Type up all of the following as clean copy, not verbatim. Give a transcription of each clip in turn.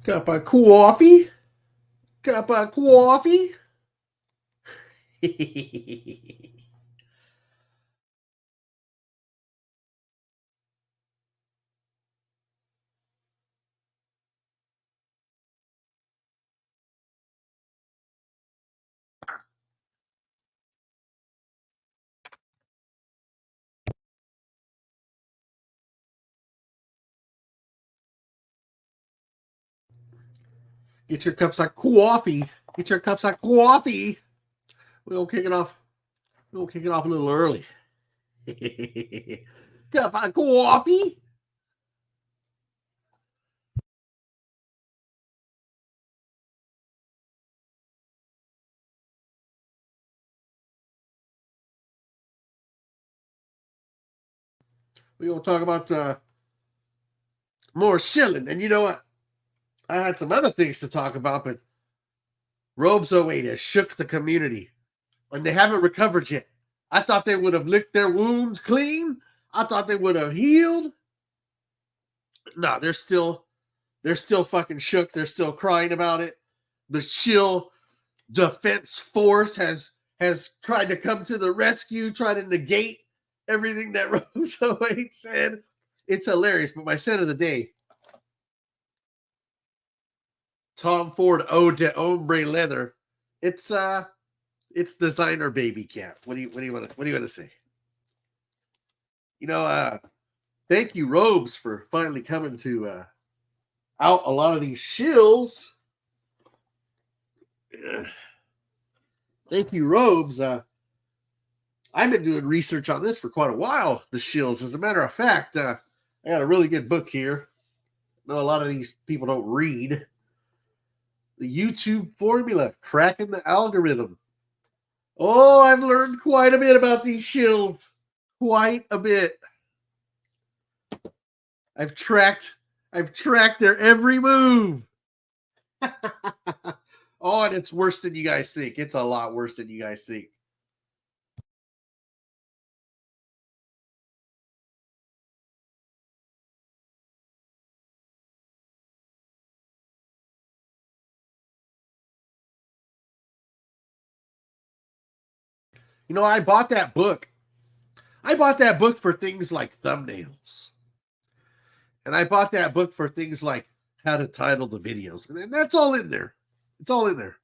Cup of coffee? Cup of coffee? Get your cups of coffee. Get your cups of coffee. We'll kick it off. We'll kick it off a little early. Cup of coffee. We're going to talk about more shilling. And you know what? I had some other things to talk about, but Robes 08 has shook the community. And they haven't recovered yet. I thought they would have licked their wounds clean. I thought they would have healed. No, they're still fucking shook. They're still crying about it. The Shill Defense Force has tried to come to the rescue, try to negate everything that Robes 08 said. It's hilarious. But my set of the day, Tom Ford Ode to Ombre Leather. It's designer baby cat. What do you want to say? You know, thank you, Robes, for finally coming to out a lot of these shills. Thank you, Robes. I've been doing research on this for quite a while, the shills. As a matter of fact, I got a really good book here. I know a lot of these people don't read. The YouTube formula, cracking the algorithm. Oh, I've learned quite a bit about these shills. Quite a bit. I've tracked their every move. Oh, and it's worse than you guys think. It's a lot worse than you guys think. You know, I bought that book. I bought that book for things like thumbnails. And I bought that book for things like how to title the videos. And that's all in there. It's all in there.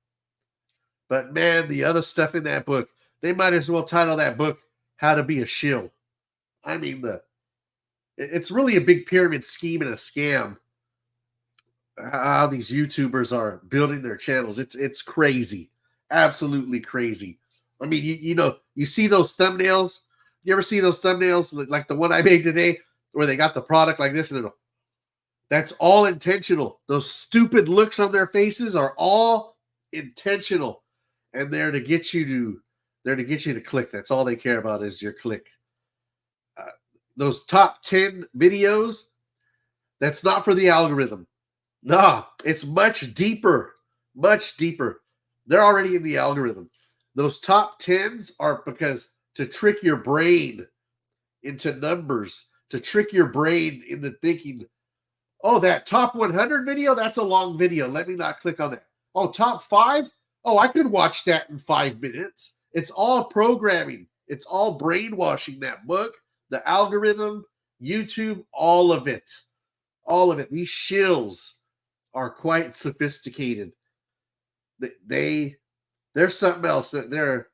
But man, the other stuff in that book, they might as well title that book How to Be a Shill. I mean, it's really a big pyramid scheme and a scam. How these YouTubers are building their channels. It's crazy. Absolutely crazy. I mean, you know, you see those thumbnails. You ever see those thumbnails like the one I made today where they got the product like this and that's all intentional. Those stupid looks on their faces are all intentional, and they're to get you to click. That's all they care about is your click. Those top 10 videos, that's not for the algorithm. No, it's much deeper, much deeper. They're already in the algorithm. Those top 10s are because to trick your brain into numbers, to trick your brain into thinking, oh, that top 100 video, that's a long video. Let me not click on that. Oh, top 5? Oh, I could watch that in 5 minutes. It's all programming. It's all brainwashing, that book, the algorithm, YouTube, all of it. All of it. These shills are quite sophisticated. They're something else. They're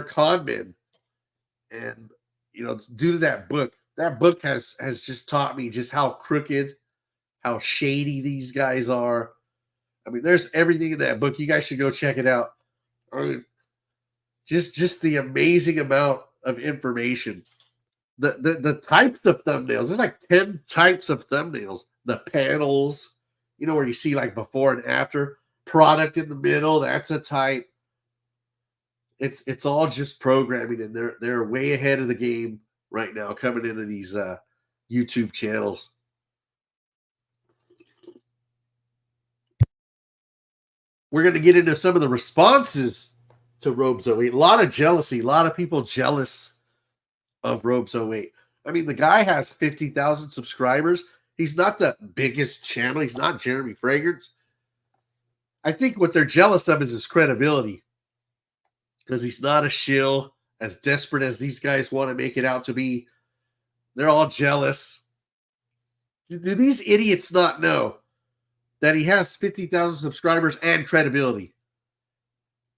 con men. And, you know, due to that book has just taught me just how crooked, how shady these guys are. I mean, there's everything in that book. You guys should go check it out. I mean, just the amazing amount of information. The types of thumbnails. There's like 10 types of thumbnails. The panels, you know, where you see like before and after. Product in the middle, that's a type. It's all just programming, and they're way ahead of the game right now coming into these YouTube channels. We're going to get into some of the responses to Robes 08. A lot of jealousy, a lot of people jealous of Robes 08. I mean, the guy has 50,000 subscribers. He's not the biggest channel. He's not Jeremy Fragrance. I think what they're jealous of is his credibility, because he's not a shill as desperate as these guys want to make it out to be. They're all jealous. Do these idiots not know that he has 50,000 subscribers and credibility?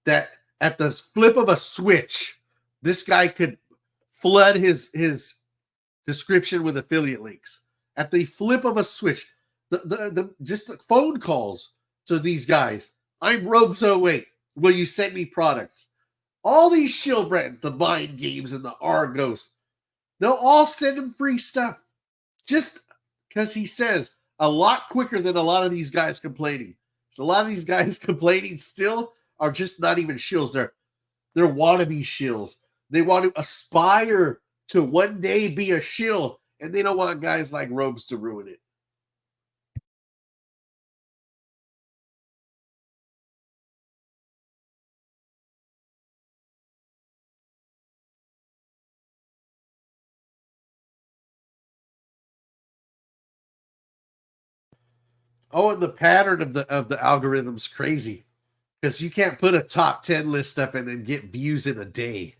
That at the flip of a switch, this guy could flood his description with affiliate links. At the flip of a switch, just the phone calls to these guys. I'm Robes08. Will you send me products? All these shill brands, the Mind Games and the Argos, they'll all send him free stuff just because he says a lot quicker than a lot of these guys complaining. So a lot of these guys complaining still are just not even shills. They're wannabe shills. They want to aspire to one day be a shill, and they don't want guys like Robes to ruin it. Oh, and the pattern of the algorithm's crazy, because you can't put a top 10 list up and then get views in a day.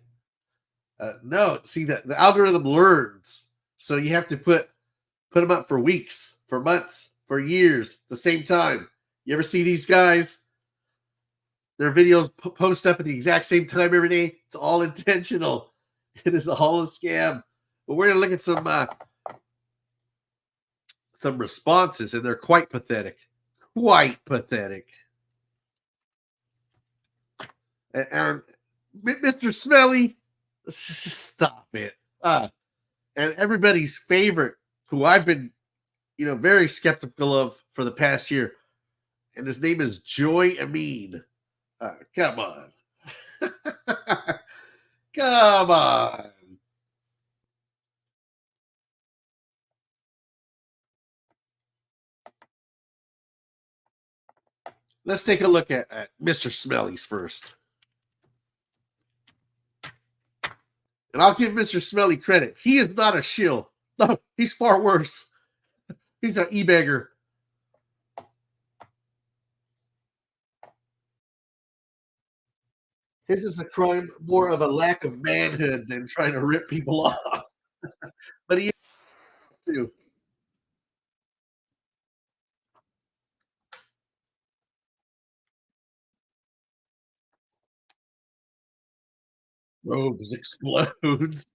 No, see, the algorithm learns, so you have to put them up for weeks, for months, for years, at the same time. You ever see these guys? Their videos post up at the exact same time every day. It's all intentional. It is all a scam. But we're gonna look at some responses, and they're quite pathetic. Quite pathetic. And Mr. Smelly, just stop it. And everybody's favorite, who I've been, very skeptical of for the past year, and his name is Joy Amin. Come on. Come on. Let's take a look at Mr. Smelly's first. And I'll give Mr. Smelly credit. He is not a shill. No, he's far worse. He's an e-beggar. His is a crime more of a lack of manhood than trying to rip people off. But he is too. Robes explodes.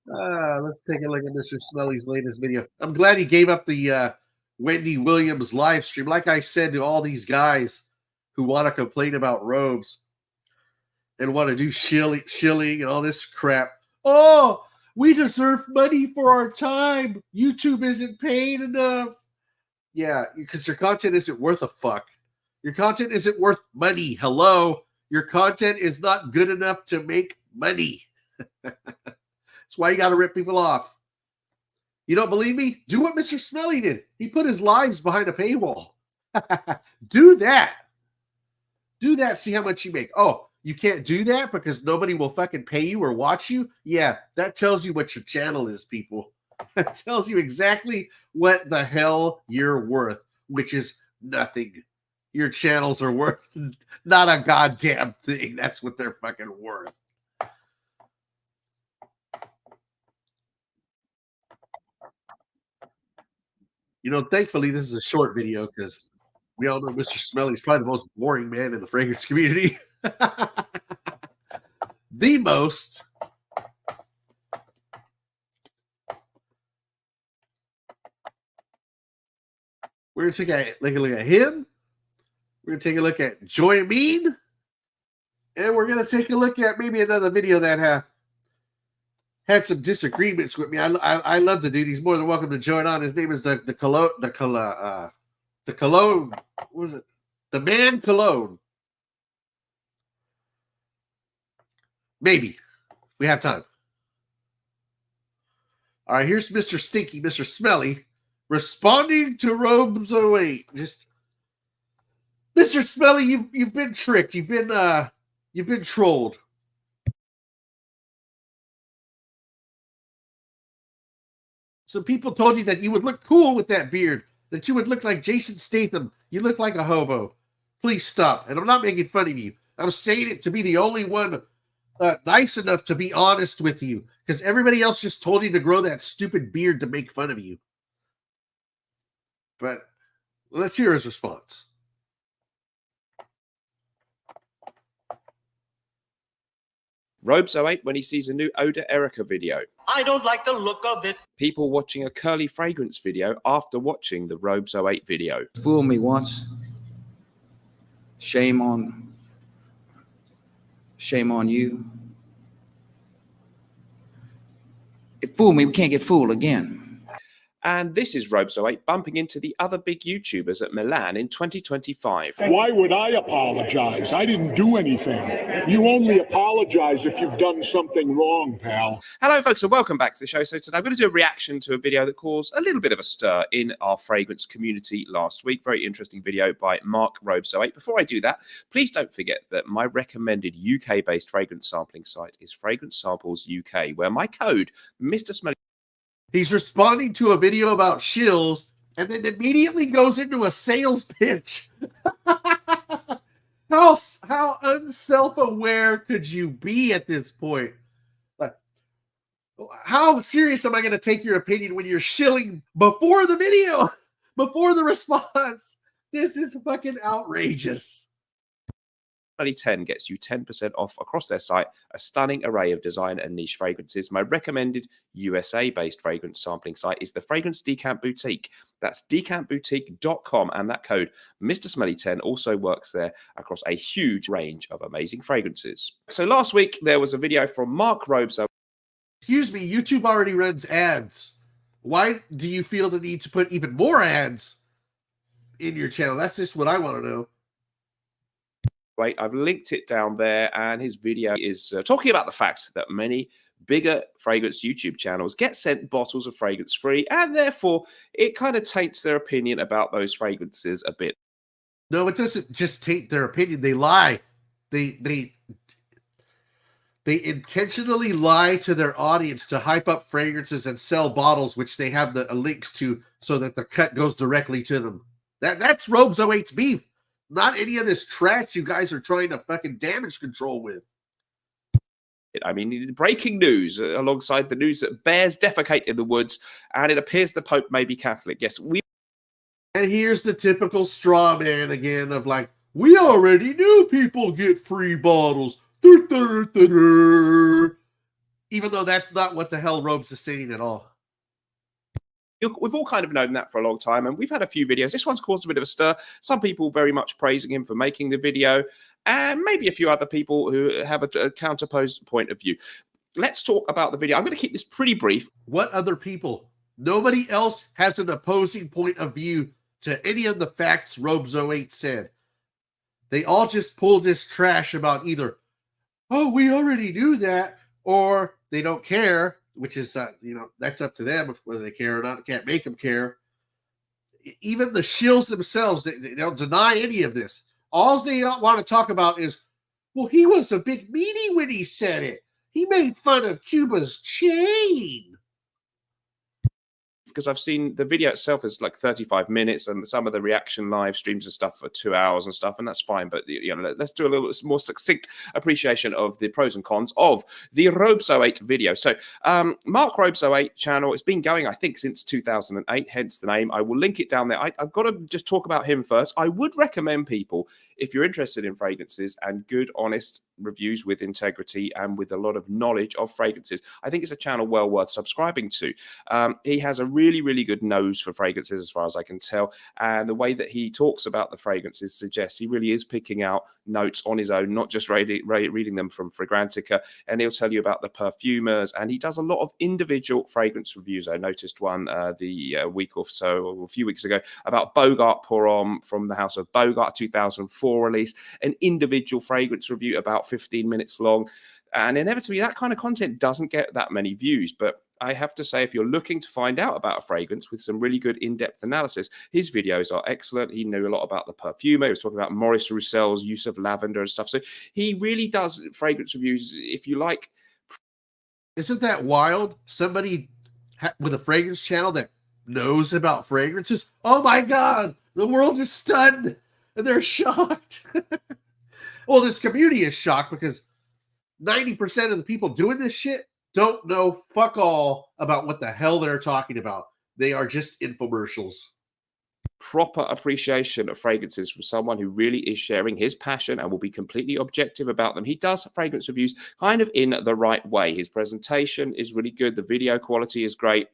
Let's take a look at Mr. Smelly's latest video. I'm glad he gave up the Wendy Williams live stream. Like I said to all these guys who want to complain about robes and want to do shilling and all this crap. Oh, we deserve money for our time. YouTube isn't paying enough. Yeah, because your content isn't worth a fuck. Your content isn't worth money. Hello? Your content is not good enough to make money. That's why you got to rip people off. You don't believe me? Do what Mr. Smelly did. He put his lives behind a paywall. Do that. Do that. See how much you make. Oh, you can't do that because nobody will fucking pay you or watch you? Yeah, that tells you what your channel is, people. That tells you exactly what the hell you're worth, which is nothing. Your channels are worth not a goddamn thing. That's what they're fucking worth. Thankfully, this is a short video because we all know Mr. Smelly is probably the most boring man in the fragrance community. The most. We're going to take a look at him. We're going to take a look at Joy Amin. And we're going to take a look at maybe another video that had some disagreements with me. I love the dude. He's more than welcome to join on. His name is the Cologne. What was it? The Man Cologne. Maybe. We have time. All right, here's Mr. Stinky, Mr. Smelly, responding to Robes08. Just, Mr. Smelly, you've been tricked. You've been trolled. So people told you that you would look cool with that beard. that you would look like Jason Statham. You look like a hobo. Please stop. And I'm not making fun of you. I'm saying it to be the only one nice enough to be honest with you, because everybody else just told you to grow that stupid beard to make fun of you. But let's hear his response. Robes08 when he sees a new Oda Erica video. I don't like the look of it. People watching a curly fragrance video after watching the Robes08 video. Fool me once. Shame on you. If fool me, we can't get fooled again. And this is Robes08 bumping into the other big YouTubers at Milan in 2025. Why would I apologize? I didn't do anything. You only apologize if you've done something wrong, pal. Hello, folks, and welcome back to the show. So today I'm going to do a reaction to a video that caused a little bit of a stir in our fragrance community last week. Very interesting video by Mark Robes08. Before I do that, please don't forget that my recommended UK-based fragrance sampling site is Fragrance Samples UK, where my code, Mr. Smelly. He's responding to a video about shills and then immediately goes into a sales pitch. How unself-aware could you be at this point? Like, how serious am I going to take your opinion when you're shilling before the video, before the response? This is fucking outrageous. Smelly 10 gets you 10% off across their site, a stunning array of design and niche fragrances. My recommended USA-based fragrance sampling site is the Fragrance Decant Boutique. That's decantboutique.com, and that code, Mr. Smelly 10, also works there across a huge range of amazing fragrances. So last week, there was a video from Mark Robes. Excuse me, YouTube already runs ads. Why do you feel the need to put even more ads in your channel? That's just what I want to know. Wait, I've linked it down there, and his video is talking about the fact that many bigger fragrance YouTube channels get sent bottles of fragrance free, and therefore it kind of taints their opinion about those fragrances a bit. No, it doesn't just taint their opinion. They lie. They intentionally lie to their audience to hype up fragrances and sell bottles, which they have the links to, so that the cut goes directly to them. That's Robes08's beef. Not any of this trash you guys are trying to fucking damage control with. I mean, breaking news alongside the news that bears defecate in the woods, and it appears the Pope may be Catholic. Yes, we. And here's the typical straw man again of like, we already knew people get free bottles. Even though that's not what the hell Robes is saying at all. We've all kind of known that for a long time, and we've had a few videos. This one's caused a bit of a stir. Some people very much praising him for making the video, and maybe a few other people who have a counterposed point of view. Let's talk about the video. I'm going to keep this pretty brief. What other people? Nobody else has an opposing point of view to any of the facts Robes08 said. They all just pull this trash about either, oh, we already knew that, or they don't care. Which is, that's up to them whether they care or not. Can't make them care. Even the shills themselves, they don't deny any of this. All they want to talk about is, well, he was a big meanie when he said it. He made fun of Cuba's chain. Because I've seen the video itself is like 35 minutes, and some of the reaction live streams and stuff for 2 hours and stuff, and that's fine. But let's do a little more succinct appreciation of the pros and cons of the Robes08 video. So Mark Robes08 channel, it's been going, I think, since 2008, hence the name. I will link it down there. I've got to just talk about him first. I would recommend people, if you're interested in fragrances and good, honest reviews with integrity and with a lot of knowledge of fragrances, I think it's a channel well worth subscribing to. He has a really, really good nose for fragrances, as far as I can tell, and the way that he talks about the fragrances suggests he really is picking out notes on his own, not just reading them from Fragrantica. And he'll tell you about the perfumers, and he does a lot of individual fragrance reviews. I noticed one the week or so, or a few weeks ago, about Bogart Pour Homme from the House of Bogart 2004 release, an individual fragrance review about 15 minutes long. And inevitably, that kind of content doesn't get that many views. But I have to say, if you're looking to find out about a fragrance with some really good in-depth analysis, his videos are excellent. He knew a lot about the perfumer. He was talking about Maurice Roussel's use of lavender and stuff. So he really does fragrance reviews, if you like. Isn't that wild? Somebody with a fragrance channel that knows about fragrances, oh my God, the world is stunned and they're shocked. Well, this community is shocked because 90% of the people doing this shit don't know fuck all about what the hell they're talking about. They are just infomercials. Proper appreciation of fragrances from someone who really is sharing his passion and will be completely objective about them. He does fragrance reviews kind of in the right way. His presentation is really good. The video quality is great.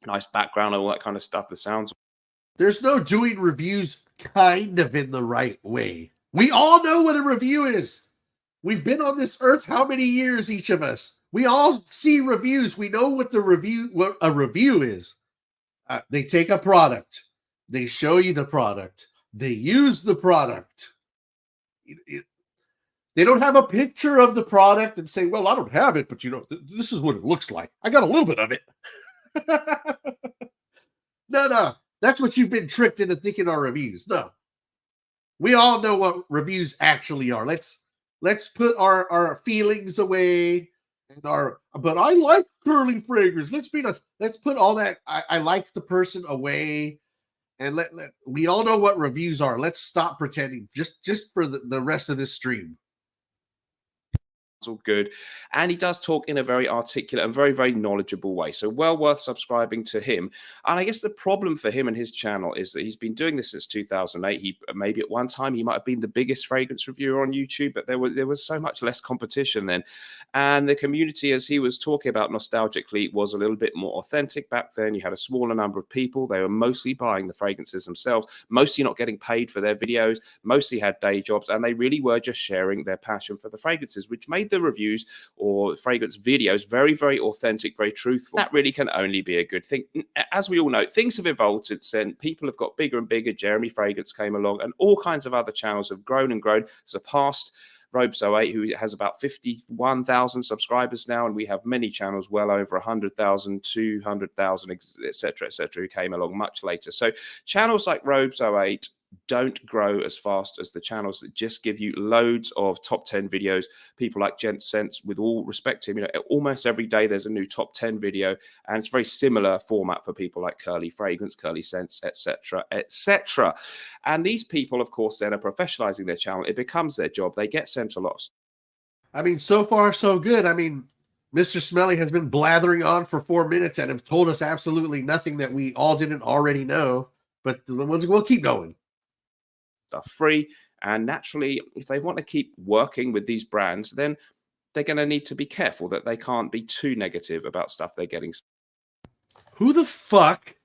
Nice background and all that kind of stuff. The sounds. There's no doing reviews kind of in the right way. We all know what a review is. We've been on this earth how many years, each of us? We all see reviews. We know what a review is. They take a product. They show you the product. They use the product. They don't have a picture of the product and say, well, I don't have it, but this is what it looks like. I got a little bit of it. No. That's what you've been tricked into thinking are reviews. No. We all know what reviews actually are. Let's put our feelings away and but I like curly fragrance. Let's put all that I like the person away. And we all know what reviews are. Let's stop pretending just for the rest of this stream. All good, and he does talk in a very articulate and very, very knowledgeable way, so well worth subscribing to him. And I guess the problem for him and his channel is that he's been doing this since 2008. He maybe at one time he might have been the biggest fragrance reviewer on YouTube, but there was so much less competition then, and the community, as he was talking about nostalgically, was a little bit more authentic back then. You had a smaller number of people. They were mostly buying the fragrances themselves, mostly not getting paid for their videos, mostly had day jobs, and they really were just sharing their passion for the fragrances, which made the reviews or fragrance videos very, very authentic, very truthful. That really can only be a good thing. As we all know, things have evolved since then. People have got bigger and bigger. Jeremy Fragrance came along, and all kinds of other channels have grown and grown, surpassed Robeso8, who has about 51,000 subscribers now, and we have many channels well over 100,000, 200,000, etc., who came along much later. So channels like Robeso8 don't grow as fast as the channels that just give you loads of top 10 videos. People like Gent Sense, with all respect to him, almost every day there's a new top 10 video, and it's very similar format for people like Curly Fragrance, Curly Sense, etc. And these people, of course, then are professionalizing their channel. It becomes their job. They get sent a lot. I mean, so far so good. I mean, Mr. Smelly has been blathering on for 4 minutes and have told us absolutely nothing that we all didn't already know, but we'll keep going. Stuff free, and naturally, if they want to keep working with these brands, then they're going to need to be careful that they can't be too negative about stuff they're getting. Who the fuck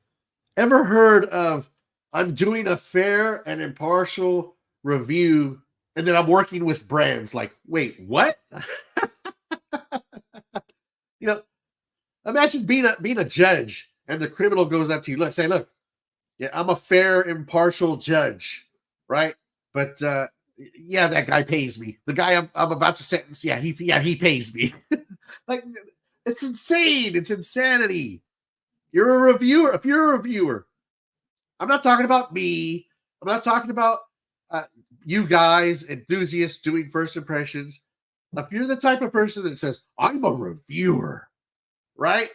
ever heard of I'm doing a fair and impartial review and then I'm working with brands? Like, wait, what? Imagine being a judge and the criminal goes up to you, look, yeah, I'm a fair, impartial judge. Right, but yeah, that guy pays me. The guy I'm about to sentence, he pays me. Like, it's insane. It's insanity. You're a reviewer. If you're a reviewer, I'm not talking about me. I'm not talking about you guys, enthusiasts doing first impressions. If you're the type of person that says I'm a reviewer, right?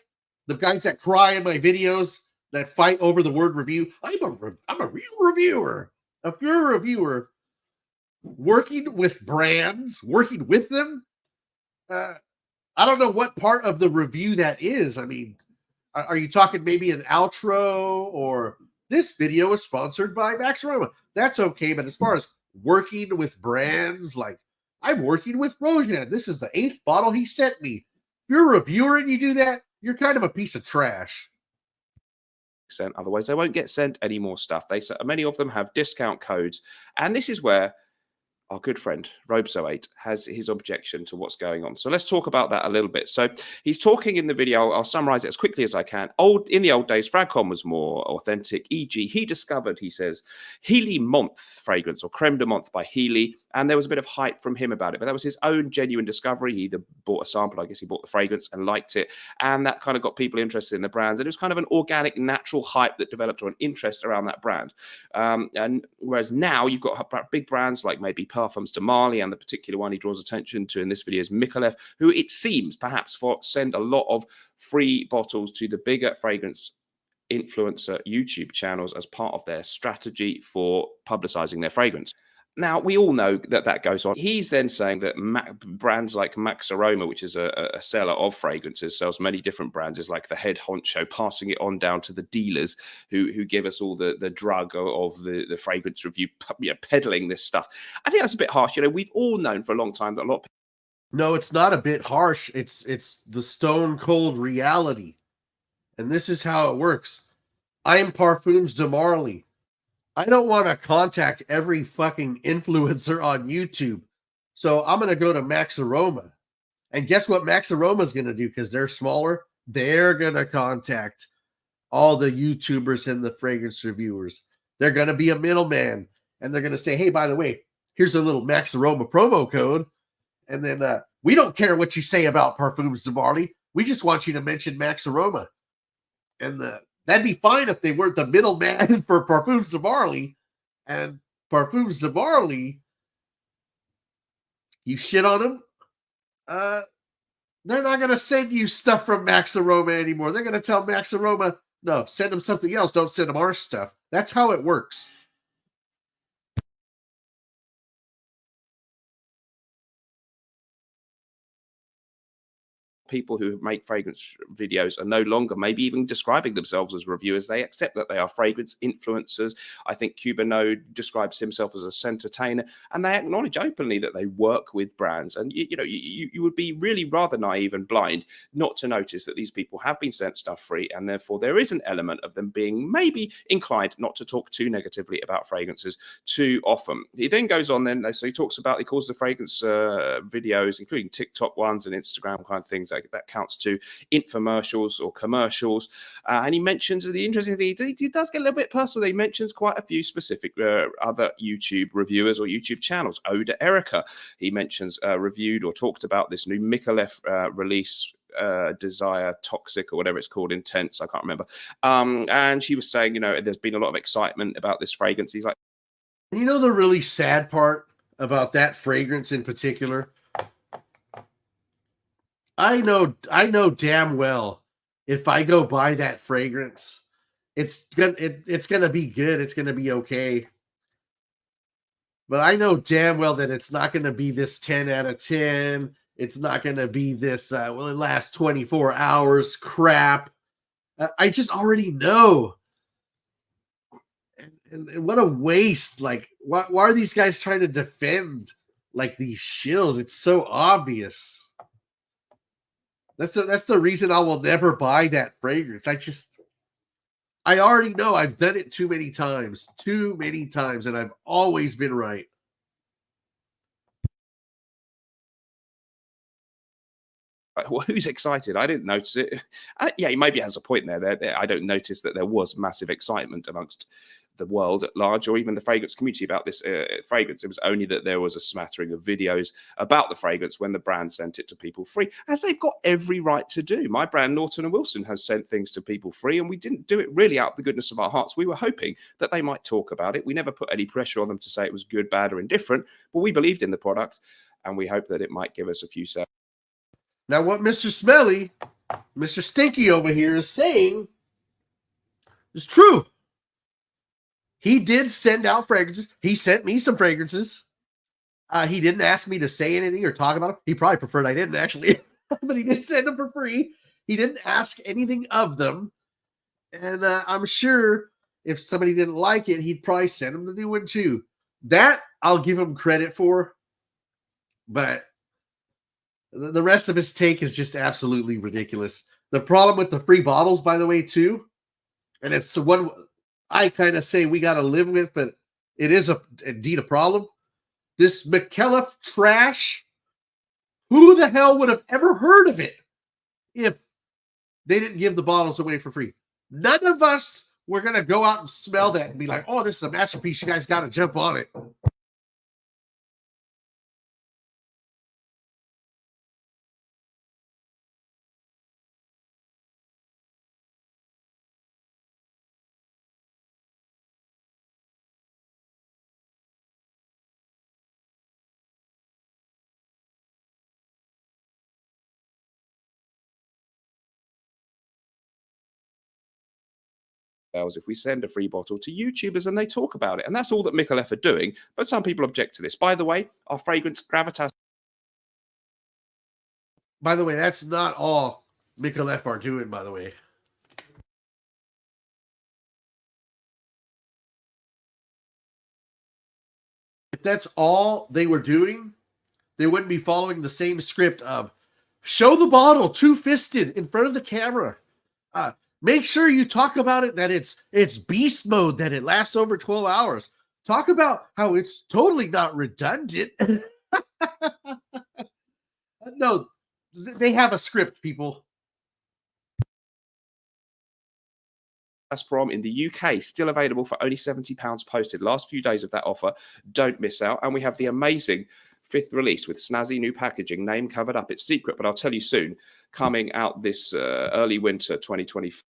The guys that cry in my videos that fight over the word review, I'm a real reviewer. If you're a reviewer working with brands, working with them, I don't know what part of the review that is. I mean, are you talking maybe an outro or this video is sponsored by Max Aroma? That's okay. But as far as working with brands, like I'm working with Rojan. This is the 8th bottle he sent me. If you're a reviewer and you do that, you're kind of a piece of trash. Sent, otherwise they won't get sent any more stuff. Many of them have discount codes, and this is where our good friend Robeso8 has his objection to what's going on. So let's talk about that a little bit. So he's talking in the video. I'll summarize it as quickly as I can. In the old days, Fragcom was more authentic. E.g., he discovered, he says, Healy Month fragrance, or Creme de Menthe by Healy, and there was a bit of hype from him about it, but that was his own genuine discovery. He either bought a sample, I guess he bought the fragrance and liked it, and that kind of got people interested in the brands, and it was kind of an organic, natural hype that developed, or an interest around that brand. And whereas now you've got big brands like maybe Parfums de Marly, and the particular one he draws attention to in this video is Micallef, who it seems perhaps send a lot of free bottles to the bigger fragrance influencer YouTube channels as part of their strategy for publicizing their fragrance. Now, we all know that that goes on. He's then saying that brands like Max Aroma, which is a seller of fragrances, sells many different brands, is like the head honcho, passing it on down to the dealers who give us all the drug of the fragrance review, peddling this stuff. I think that's a bit harsh. We've all known for a long time that a lot of No, it's not a bit harsh. It's the stone cold reality. And this is how it works. I am Parfums de Marley. I don't want to contact every fucking influencer on YouTube. So I'm going to go to Max Aroma. And guess what Max Aroma is going to do? Because they're smaller. They're going to contact all the YouTubers and the fragrance reviewers. They're going to be a middleman. And they're going to say, hey, by the way, here's a little Max Aroma promo code. And then we don't care what you say about Parfums de Marley. We just want you to mention Max Aroma. And that'd be fine if they weren't the middleman for Parfums de Marley. And Parfums de Marley, you shit on them, they're not going to send you stuff from Max Aroma anymore. They're going to tell Max Aroma, no, send them something else. Don't send them our stuff. That's how it works. people who make fragrance videos are no longer maybe even describing themselves as reviewers. They accept that they are fragrance influencers. I think Cubano describes himself as a entertainer, and they acknowledge openly that they work with brands. And you would be really rather naive and blind not to notice that these people have been sent stuff free, and therefore there is an element of them being maybe inclined not to talk too negatively about fragrances too often. He then goes on so he calls the fragrance videos, including TikTok ones and Instagram kind of things, like that counts to infomercials or commercials. And he mentions, the interesting thing, he does get a little bit personal. He mentions quite a few specific other YouTube reviewers or YouTube channels. Oda Erica, he mentions, reviewed or talked about this new Micallef release, Desire Toxic or whatever it's called, Intense, I can't remember. And she was saying, there's been a lot of excitement about this fragrance. He's like, the really sad part about that fragrance in particular? I know damn well if I go buy that fragrance, it's gonna be good. It's gonna be okay. But I know damn well that it's not gonna be this 10 out of 10. It's not gonna be this it lasts 24 hours crap. I just already know. And what a waste. Like, why are these guys trying to defend like these shills? It's so obvious. That's the reason I will never buy that fragrance. I already know. I've done it too many times, and I've always been right. Well, who's excited? I didn't notice it. Yeah, he maybe has a point there. I don't notice that there was massive excitement amongst the world at large, or even the fragrance community, about this fragrance. It was only that there was a smattering of videos about the fragrance when the brand sent it to people free, as they've got every right to do. My brand, Norton & Wilson, has sent things to people free, and we didn't do it really out of the goodness of our hearts. We were hoping that they might talk about it. We never put any pressure on them to say it was good, bad, or indifferent, but we believed in the product, and we hope that it might give us a few sales. Now, what Mr. Smelly, Mr. Stinky over here is saying is true. He did send out fragrances. He sent me some fragrances. He didn't ask me to say anything or talk about them. He probably preferred I didn't, actually. But he did send them for free. He didn't ask anything of them. And I'm sure if somebody didn't like it, he'd probably send them the new one too. That I'll give him credit for. But the rest of his take is just absolutely ridiculous. The problem with the free bottles, by the way, too, and it's the one I kind of say we got to live with, but it is indeed a problem. This Micallef trash, who the hell would have ever heard of it if they didn't give the bottles away for free? None of us were going to go out and smell that and be like, oh, this is a masterpiece. You guys got to jump on it. if we send a free bottle to YouTubers and they talk about it. And that's all that Michelef are doing. But some people object to this. By the way, our fragrance Gravitas. By the way, that's not all Michelef are doing, by the way. If that's all they were doing, they wouldn't be following the same script of show the bottle two-fisted in front of the camera. Make sure you talk about it, that it's beast mode, that it lasts over 12 hours. Talk about how it's totally not redundant. No, they have a script, people. Prom in the UK, still available for only £70 posted. Last few days of that offer. Don't miss out. And we have the amazing 5th release with snazzy new packaging, name covered up. It's secret, but I'll tell you soon. Coming out this early winter 2024.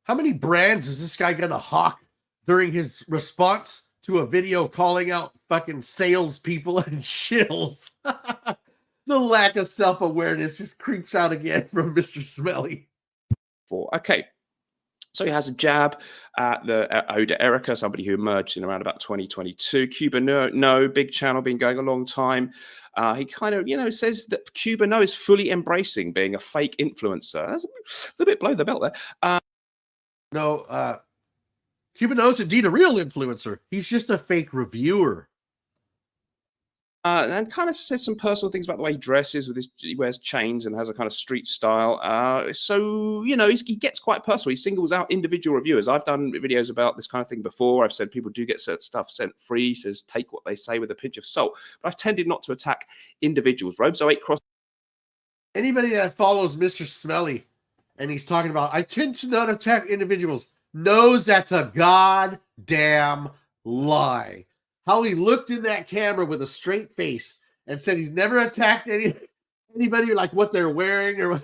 How many brands is this guy gonna hawk during his response to a video calling out fucking salespeople and shills? The lack of self-awareness just creeps out again from Mr. Smelly. Okay. So he has a jab at the Oda Erica, somebody who emerged in around about 2022. Cuba No, big channel, been going a long time. He kind of, says that Cuba No is fully embracing being a fake influencer. That's a bit below the belt there. No, Cuba No is indeed a real influencer. He's just a fake reviewer. And kind of says some personal things about the way he dresses. He wears chains and has a kind of street style. So he gets quite personal. He singles out individual reviewers. I've done videos about this kind of thing before. I've said people do get certain stuff sent free. He says take what they say with a pinch of salt. But I've tended not to attack individuals. Robes 08 cross. Anybody that follows Mr. Smelly and he's talking about I tend to not attack individuals knows that's a goddamn lie. How he looked in that camera with a straight face and said he's never attacked anybody like what they're wearing or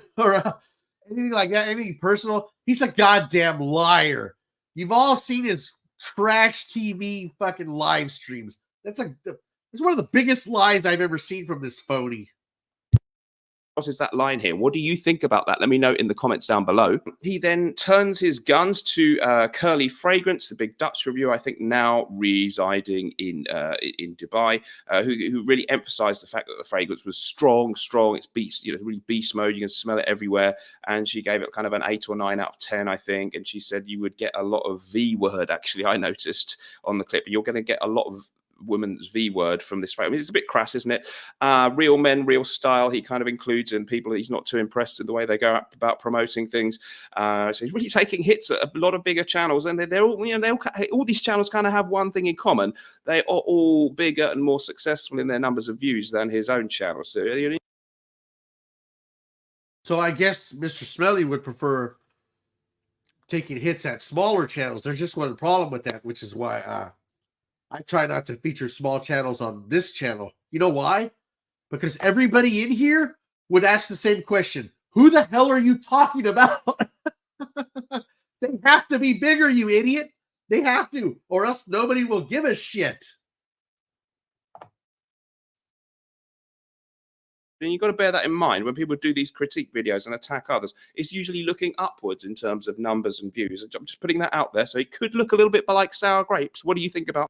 anything like that, any personal. He's a goddamn liar. You've all seen his trash TV fucking live streams. It's one of the biggest lies I've ever seen from this phony. Crosses that line here. What do you think about that? Let me know in the comments down below. He then turns his guns to Curly Fragrance, the big Dutch reviewer, I think now residing in Dubai, who really emphasized the fact that the fragrance was strong. It's beast, really beast mode. You can smell it everywhere. And she gave it kind of an 8 or 9 out of 10, I think. And she said you would get a lot of V word, actually, I noticed on the clip. You're going to get a lot of women's V word from this fragrance. It's a bit crass, isn't it? Real men, real style. He kind of includes in people that he's not too impressed with the way they go about promoting things. So he's really taking hits at a lot of bigger channels, and they're all, all these channels kind of have one thing in common: they are all bigger and more successful in their numbers of views than his own channel. So I guess Mr. Smelly would prefer taking hits at smaller channels. There's just one problem with that, which is why I try not to feature small channels on this channel. You know why? Because everybody in here would ask the same question. Who the hell are you talking about? They have to be bigger, you idiot. They have to, or else nobody will give a shit. And you've got to bear that in mind when people do these critique videos and attack others. It's usually looking upwards in terms of numbers and views. I'm just putting that out there. So it could look a little bit like sour grapes. What do you think about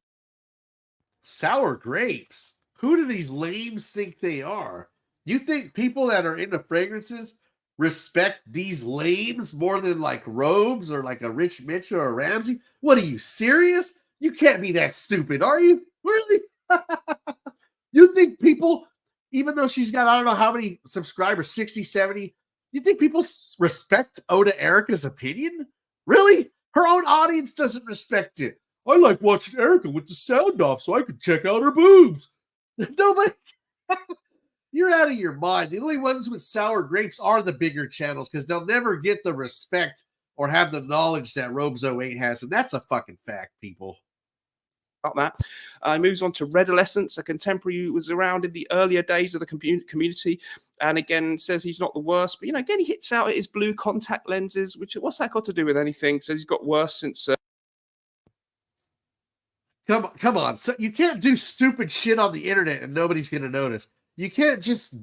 sour grapes? Who do these lames think they are? You think people that are into fragrances respect these lames more than like Robes or like a Rich Mitch or a Ramsey? What are you, serious? You can't be that stupid, are you? Really? You think people, even though she's got I don't know how many subscribers, 60, 70, you think people respect Oda Erica's opinion? Really? Her own audience doesn't respect it. I like watching Erica with the sound off so I can check out her boobs. Nobody. You're out of your mind. The only ones with sour grapes are the bigger channels because they'll never get the respect or have the knowledge that Robes 08 has. And that's a fucking fact, people. About that. Moves on to Redolescence, a contemporary who was around in the earlier days of the community, and again says he's not the worst, but again he hits out at his blue contact lenses, which what's that got to do with anything? Says he's got worse since Come on. So you can't do stupid shit on the internet and nobody's going to notice. You can't just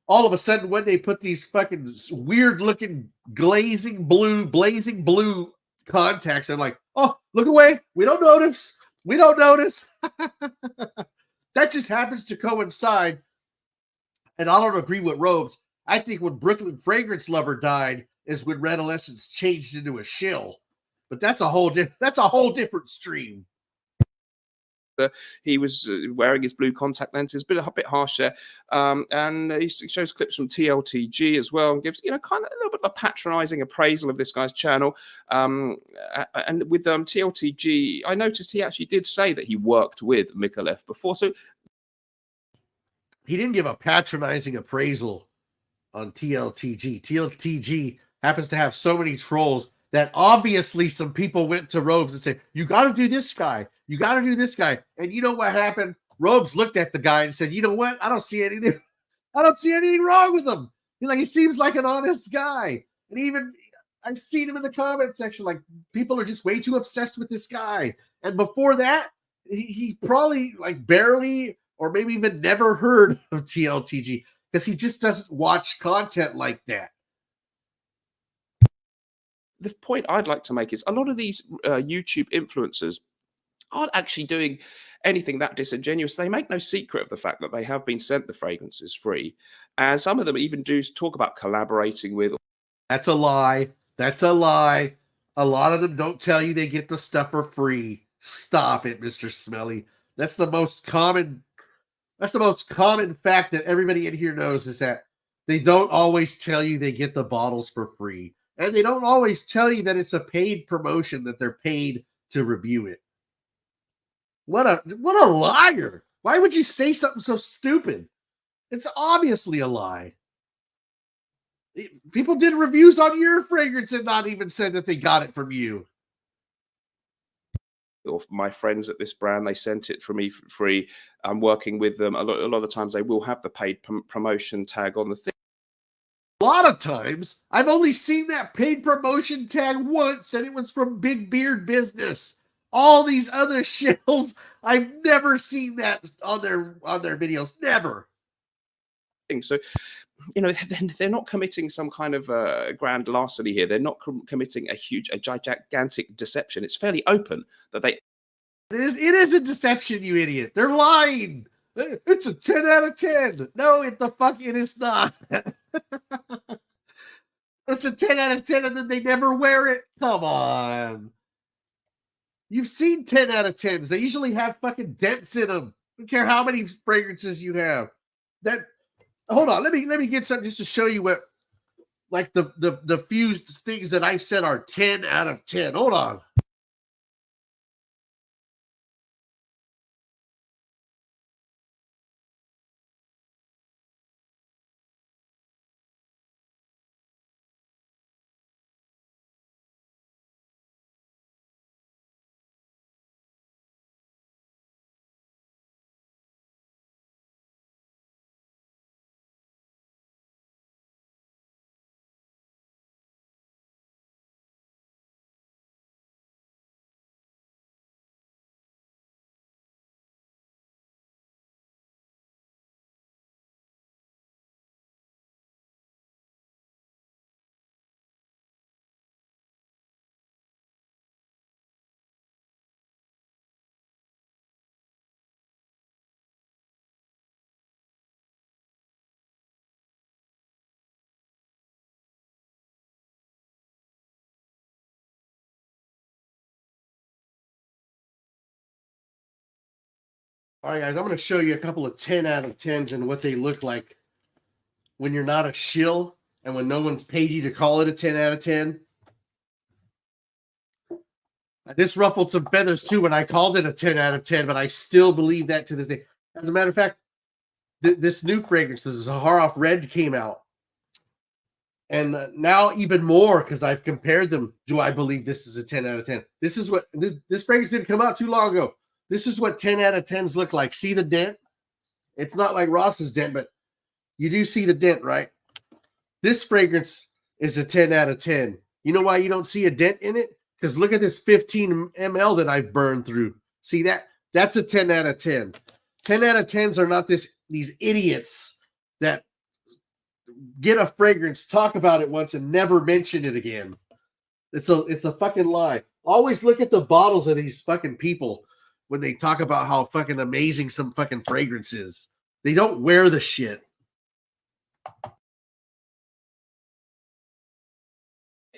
all of a sudden when they put these fucking weird looking blazing blue contacts and like, oh, look away. We don't notice. We don't notice. That just happens to coincide. And I don't agree with Robes. I think when Brooklyn Fragrance Lover died is when Redolescence changed into a shill. But that's a whole different stream. He was wearing his blue contact lenses, a bit harsh there, and he shows clips from TLTG as well, and gives kind of a little bit of a patronising appraisal of this guy's channel. And with TLTG, I noticed he actually did say that he worked with Mikolev before, so he didn't give a patronizing appraisal on TLTG. TLTG happens to have so many trolls that obviously some people went to Robes and said, you got to do this guy. You got to do this guy. And you know what happened? Robes looked at the guy and said, you know what? I don't see anything wrong with him. He seems like an honest guy. And even I've seen him in the comment section. Like, people are just way too obsessed with this guy. And before that, he probably barely or maybe even never heard of TLTG because he just doesn't watch content like that. The point I'd like to make is a lot of these YouTube influencers aren't actually doing anything that disingenuous. They make no secret of the fact that they have been sent the fragrances free. And some of them even do talk about collaborating with. That's a lie. That's a lie. A lot of them don't tell you they get the stuff for free. Stop it, Mr. Smelly. That's the most common fact that everybody in here knows is that they don't always tell you they get the bottles for free. And they don't always tell you that it's a paid promotion, that they're paid to review it. What a liar. Why would you say something so stupid? It's obviously a lie. People did reviews on your fragrance and not even said that they got it from you. Or my friends at this brand, they sent it for me for free. I'm working with them. A lot of the times they will have the paid promotion tag on the thing. A lot of times, I've only seen that paid promotion tag once, and it was from Big Beard Business. All these other shills, I've never seen that on their videos. Never. So, they're not committing some kind of grand larceny here. They're not committing a gigantic deception. It's fairly open that they. It is a deception, you idiot. They're lying. It's a 10 out of 10. No, it is not. It's a 10 out of 10 and then they never wear it. Come on. You've seen 10 out of 10s. They usually have fucking dents in them. I don't care how many fragrances you have. Hold on. Let me get something just to show you what the few things that I've said are 10 out of 10. Hold on. All right, guys, I'm going to show you a couple of 10 out of 10s and what they look like when you're not a shill and when no one's paid you to call it a 10 out of 10. This ruffled some feathers too when I called it a 10 out of 10, but I still believe that to this day. As a matter of fact, this new fragrance, the Zaharoff Red, came out. And now even more, because I've compared them, do I believe this is a 10 out of 10? This fragrance didn't come out too long ago. This is what 10 out of 10s look like. See the dent? It's not like Ross's dent, but you do see the dent, right? This fragrance is a 10 out of 10. You know why you don't see a dent in it? Because look at this 15 ml that I've burned through. See that? That's a 10 out of 10. 10 out of 10s are not these idiots that get a fragrance, talk about it once, and never mention it again. It's a fucking lie. Always look at the bottles of these fucking people when they talk about how fucking amazing some fucking fragrance is. They don't wear the shit.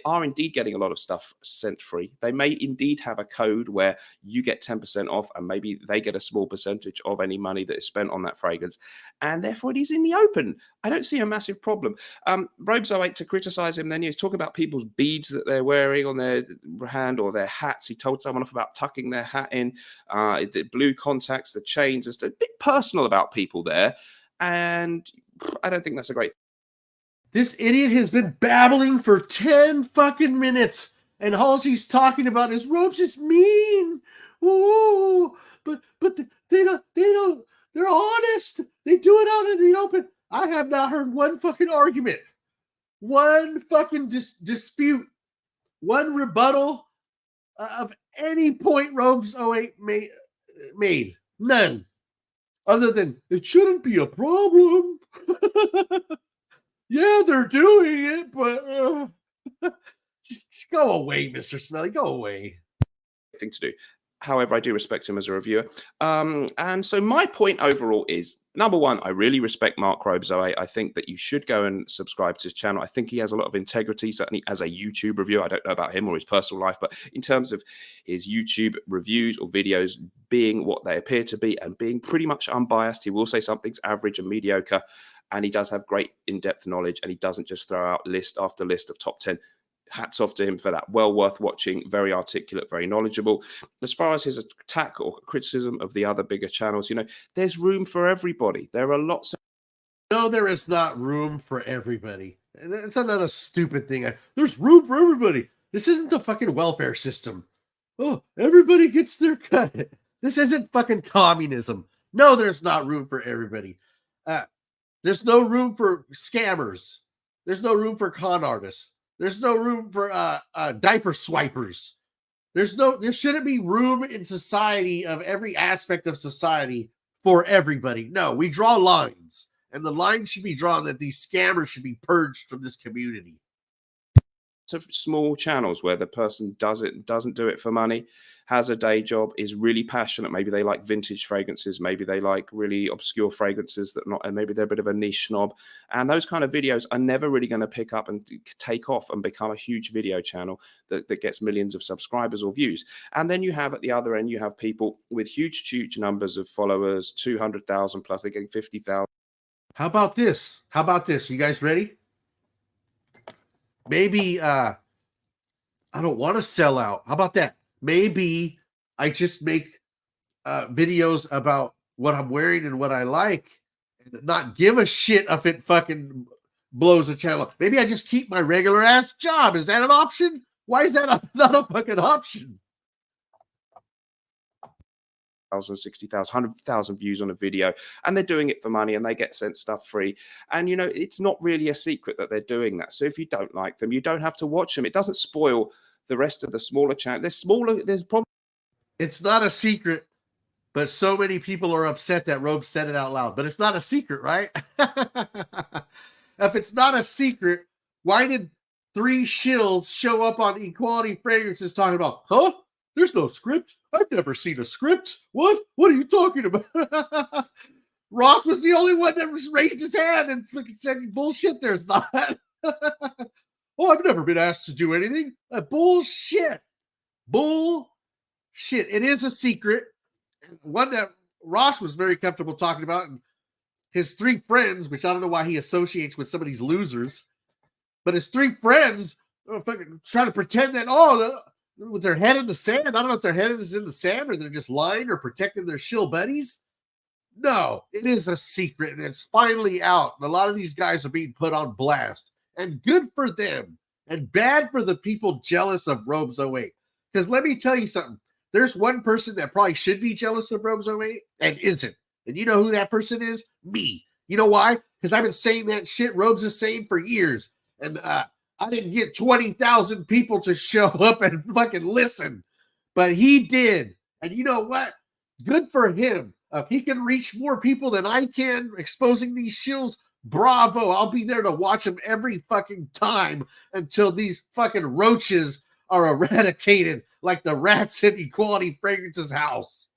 Are indeed getting a lot of stuff sent free. They may indeed have a code where you get 10% off and maybe they get a small percentage of any money that is spent on that fragrance. And therefore it is in the open. I don't see a massive problem. Robes08, to criticize him, then he was talking about people's beads that they're wearing on their hand or their hats. He told someone off about tucking their hat in, the blue contacts, the chains, just a bit personal about people there. And I don't think that's a great thing. This idiot has been babbling for 10 fucking minutes, and all he's talking about is Robes is mean. Ooh, but they don't. They're honest. They do it out in the open. I have not heard one fucking argument, one fucking dispute, one rebuttal of any point Robes08 made. None, other than it shouldn't be a problem. Yeah, they're doing it, but just go away, Mr. Smelly. Go away. Thing to do. However, I do respect him as a reviewer. And so my point overall is, number one, I really respect Mark Robes08. I think that you should go and subscribe to his channel. I think he has a lot of integrity, certainly as a YouTube reviewer. I don't know about him or his personal life, but in terms of his YouTube reviews or videos being what they appear to be and being pretty much unbiased, he will say something's average and mediocre. And he does have great in-depth knowledge, and he doesn't just throw out list after list of top 10. Hats off to him for that. Well worth watching, very articulate, very knowledgeable. As far as his attack or criticism of the other bigger channels, there's room for everybody. There are lots of... No, there is not room for everybody. It's another stupid thing. There's room for everybody. This isn't the fucking welfare system. Oh, everybody gets their cut. This isn't fucking communism. No, there's not room for everybody. There's no room for scammers. There's no room for con artists. There's no room for diaper swipers. There shouldn't be room in society of every aspect of society for everybody. No, we draw lines, and the line should be drawn that these scammers should be purged from this community. Of small channels where the person doesn't do it for money, has a day job, is really passionate. Maybe they like vintage fragrances, maybe they like really obscure fragrances and maybe they're a bit of a niche snob. And those kind of videos are never really going to pick up and take off and become a huge video channel that gets millions of subscribers or views. And then you have at the other end, you have people with huge numbers of followers, 200,000 plus, they're getting 50,000. How about this? You guys ready? Maybe I don't want to sell out. How about that? Maybe I just make videos about what I'm wearing and what I like and not give a shit if it fucking blows the channel. Maybe I just keep my regular ass job. Is that an option? Why is that not a fucking option? 60,000, 100,000 views on a video, and they're doing it for money and they get sent stuff free. And it's not really a secret that they're doing that. So if you don't like them, you don't have to watch them. It doesn't spoil the rest of the smaller channels. There's probably... It's not a secret, but so many people are upset that Robes said it out loud. But it's not a secret, right? If it's not a secret, why did 3 shills show up on Equality Fragrances talking about, huh? There's no script. I've never seen a script. What? What are you talking about? Ross was the only one that raised his hand and said, bullshit, there's not. Oh, I've never been asked to do anything. Bullshit. Bullshit. It is a secret. One that Ross was very comfortable talking about. And his 3 friends, which I don't know why he associates with some of these losers, but his 3 friends trying to pretend that, with their head in the sand. I don't know if their head is in the sand or they're just lying or protecting their shill buddies. No, it is a secret and it's finally out. And a lot of these guys are being put on blast. And good for them. And bad for the people jealous of Robes08. Because let me tell you something. There's one person that probably should be jealous of Robes08 and isn't. And you know who that person is? Me. You know why? Because I've been saying that shit Robes is saying for years. And I didn't get 20,000 people to show up and fucking listen, but he did. And you know what? Good for him. If he can reach more people than I can exposing these shills, bravo. I'll be there to watch him every fucking time until these fucking roaches are eradicated like the rats in Equality Fragrance's house.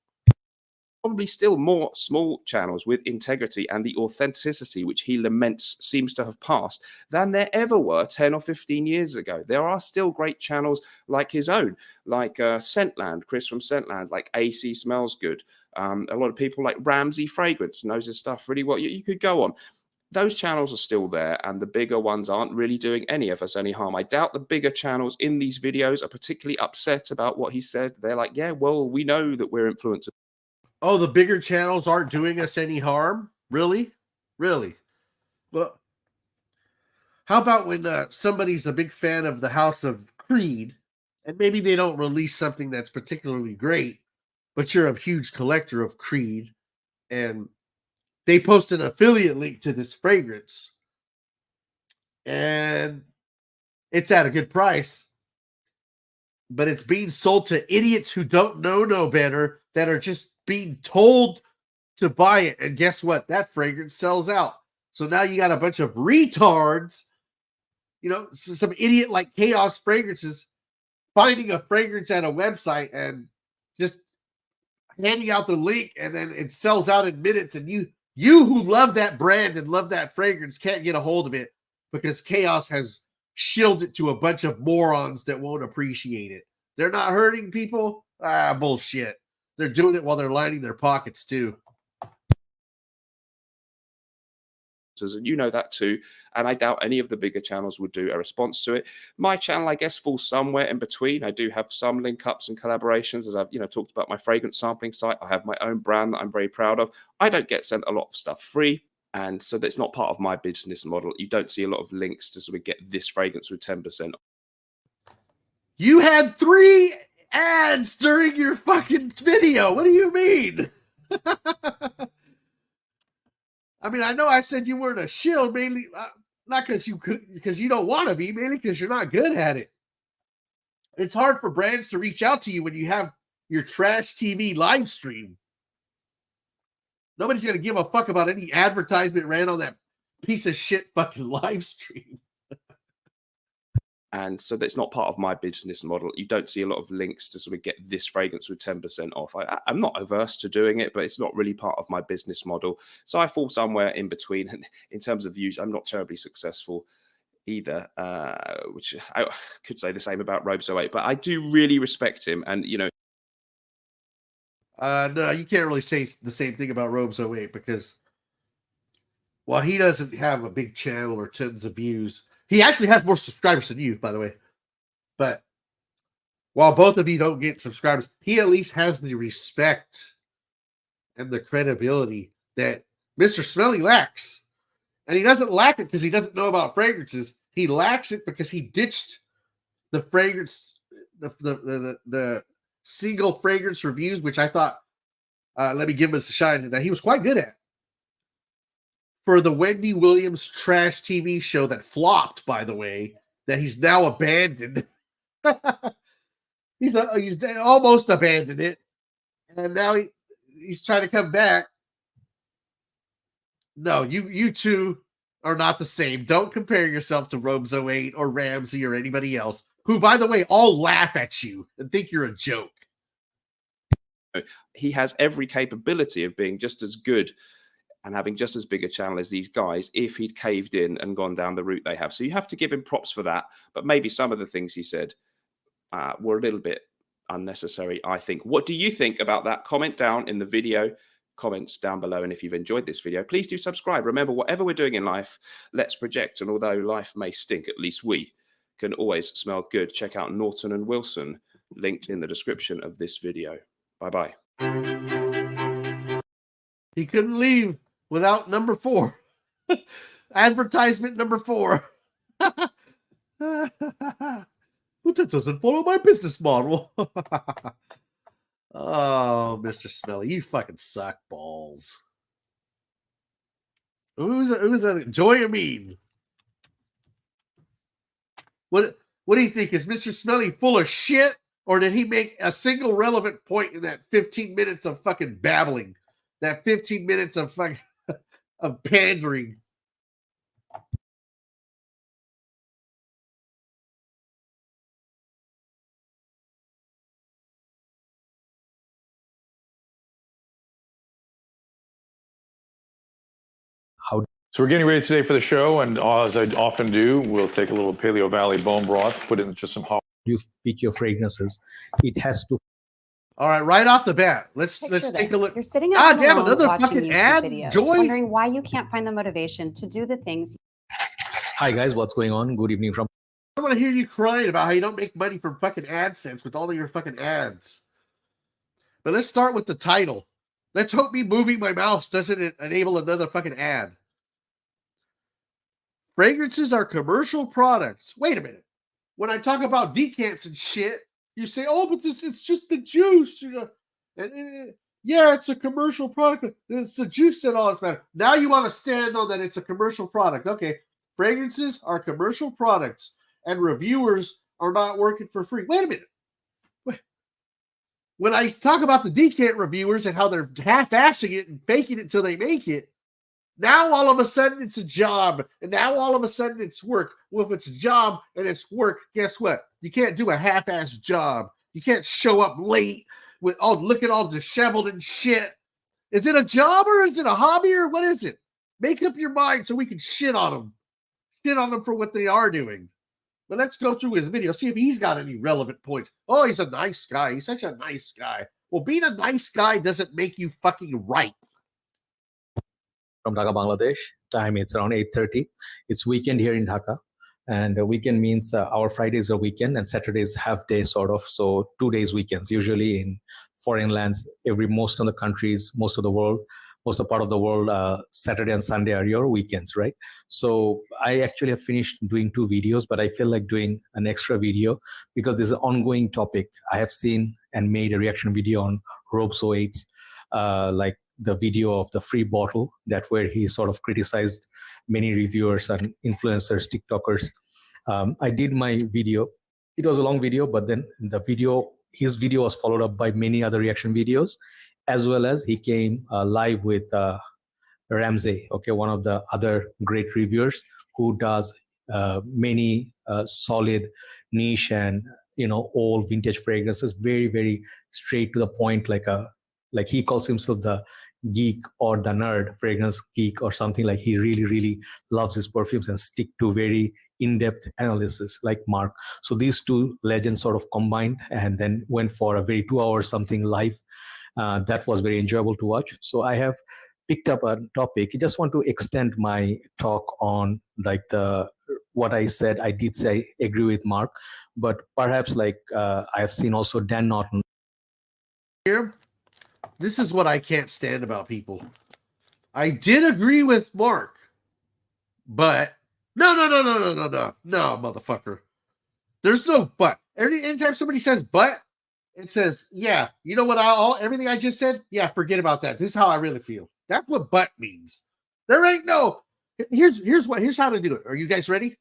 Probably still more small channels with integrity and the authenticity which he laments seems to have passed than there ever were 10 or 15 years ago. There are still great channels like his own, like Scentland, Chris from Scentland, like AC Smells Good. A lot of people like Ramsey Fragrance knows his stuff really well. You could go on. Those channels are still there, and the bigger ones aren't really doing any of us any harm. I doubt the bigger channels in these videos are particularly upset about what he said. They're like, yeah, well, we know that we're influencers. Oh, the bigger channels aren't doing us any harm? Really? Really? Well, how about when somebody's a big fan of the House of Creed, and maybe they don't release something that's particularly great, but you're a huge collector of Creed, and they post an affiliate link to this fragrance, and it's at a good price, but it's being sold to idiots who don't know no better, that are just being told to buy it. And guess what? That fragrance sells out. So now you got a bunch of retards, some idiot like Chaos Fragrances finding a fragrance at a website and just handing out the link, and then it sells out in minutes. And you who love that brand and love that fragrance can't get a hold of it because Chaos has shilled it to a bunch of morons that won't appreciate it. They're not hurting people. Bullshit. They're doing it while they're lining their pockets too. And you know that too. And I doubt any of the bigger channels would do a response to it. My channel, I guess, falls somewhere in between. I do have some link ups and collaborations, as I've talked about my fragrance sampling site. I have my own brand that I'm very proud of. I don't get sent a lot of stuff free, and so that's not part of my business model. You don't see a lot of links to sort of get this fragrance with 10%. You had 3 ads during your fucking video. What do you mean? I mean, I know I said you weren't a shill, mainly not because you don't want to be, mainly because you're not good at it. It's hard for brands to reach out to you when you have your trash TV live stream. Nobody's gonna give a fuck about any advertisement ran on that piece of shit fucking live stream. And so that's not part of my business model. You don't see a lot of links to sort of get this fragrance with 10% off. I'm not averse to doing it, but it's not really part of my business model. So I fall somewhere in between. And in terms of views, I'm not terribly successful either, which I could say the same about Robes 08, but I do really respect him. And, No, you can't really say the same thing about Robes 08 because, while he doesn't have a big channel or tons of views, he actually has more subscribers than you, by the way. But while both of you don't get subscribers, he at least has the respect and the credibility that Mr. Smelly lacks. And he doesn't lack it because he doesn't know about fragrances. He lacks it because he ditched the fragrance, the single fragrance reviews, which I thought, let me give him a shine, that he was quite good at. For the Wendy Williams trash TV show that flopped, by the way, that he's now abandoned. he's almost abandoned it, and now he's trying to come back. No, you two are not the same. Don't compare yourself to Robes 08 or Ramsey or anybody else, who, by the way, all laugh at you and think you're a joke. he has every capability of being just as good and having just as big a channel as these guys if he'd caved in and gone down the route they have. So you have to give him props for that. But maybe some of the things he said were a little bit unnecessary, I think. What do you think about that? Comment down in the video comments down below. And if you've enjoyed this video, please do subscribe. Remember, whatever we're doing in life, let's project. And although life may stink, at least we can always smell good. Check out Norton and Wilson, linked in the description of this video. Bye-bye. He couldn't leave without number 4. Advertisement number 4. But that doesn't follow my business model. Oh, Mr. Smelly, you fucking suck balls. Who's a Joy Amin? What do you think? Is Mr. Smelly full of shit? Or did he make a single relevant point in that 15 minutes of fucking babbling? That 15 minutes of fucking of pandering? So we're getting ready today for the show, and as I often do, we'll take a little Paleo Valley bone broth, put it in just some hot. You pick your fragrances. It has to. All right off the bat, let's Picture take a this. look. You're sitting at God home damn, alone another watching fucking YouTube ad. videos, Joy. wondering why you can't find the motivation to do the things. Hi guys, what's going on? Good evening from. I want to hear you crying about how you don't make money from fucking AdSense with all of your fucking ads. But let's start with the title. Let's hope me moving my mouse doesn't enable another fucking ad. Fragrances are commercial products. Wait a minute. When I talk about decants and shit, you say, oh, but it's just the juice. You know? Yeah, it's a commercial product. It's the juice that all that's matter. Now you want to stand on that it's a commercial product. Okay. Fragrances are commercial products, and reviewers are not working for free. Wait a minute. When I talk about the decant reviewers and how they're half-assing it and faking it until they make it, now all of a sudden it's a job, and now all of a sudden it's work. Well, if it's a job and it's work, guess what? You can't do a half-ass job. You can't show up late with looking all disheveled and shit. Is it a job or is it a hobby or what is it? Make up your mind so we can shit on them. Shit on them for what they are doing. But let's go through his video, see if he's got any relevant points. Oh, he's a nice guy. He's such a nice guy. Well, being a nice guy doesn't make you fucking right. From Dhaka, Bangladesh. Time it's around 8:30. It's weekend here in Dhaka. And weekend means our Fridays are weekend and Saturdays half day sort of. So 2 days weekends. Usually in foreign lands, most of the countries, most of the world, most of the part of the world, Saturday and Sunday are your weekends, right? So I actually have finished doing 2 videos, but I feel like doing an extra video because this is an ongoing topic. I have seen and made a reaction video on Robes 08, like the video of the free bottle, that where he sort of criticized many reviewers and influencers, TikTokers. I did my video. It was a long video, but then his video was followed up by many other reaction videos, as well as he came live with Ramsey, okay, one of the other great reviewers who does many solid niche and old vintage fragrances, very, very straight to the point, like he calls himself the geek or the nerd, fragrance geek or something. Like he really, really loves his perfumes and stick to very in-depth analysis like Mark. So these 2 legends sort of combined and then went for a very 2 hours something live. That was very enjoyable to watch. So I have picked up a topic. I just want to extend my talk on like what I said. I did say agree with Mark, but perhaps like I have seen also Dan Norton. Here, this is what I can't stand about people. I did agree with Mark, but no, motherfucker. There's no but. Anytime somebody says but, it says, yeah, you know what? Everything I just said, yeah, forget about that. This is how I really feel. That's what but means. There ain't no. Here's how to do it. Are you guys ready?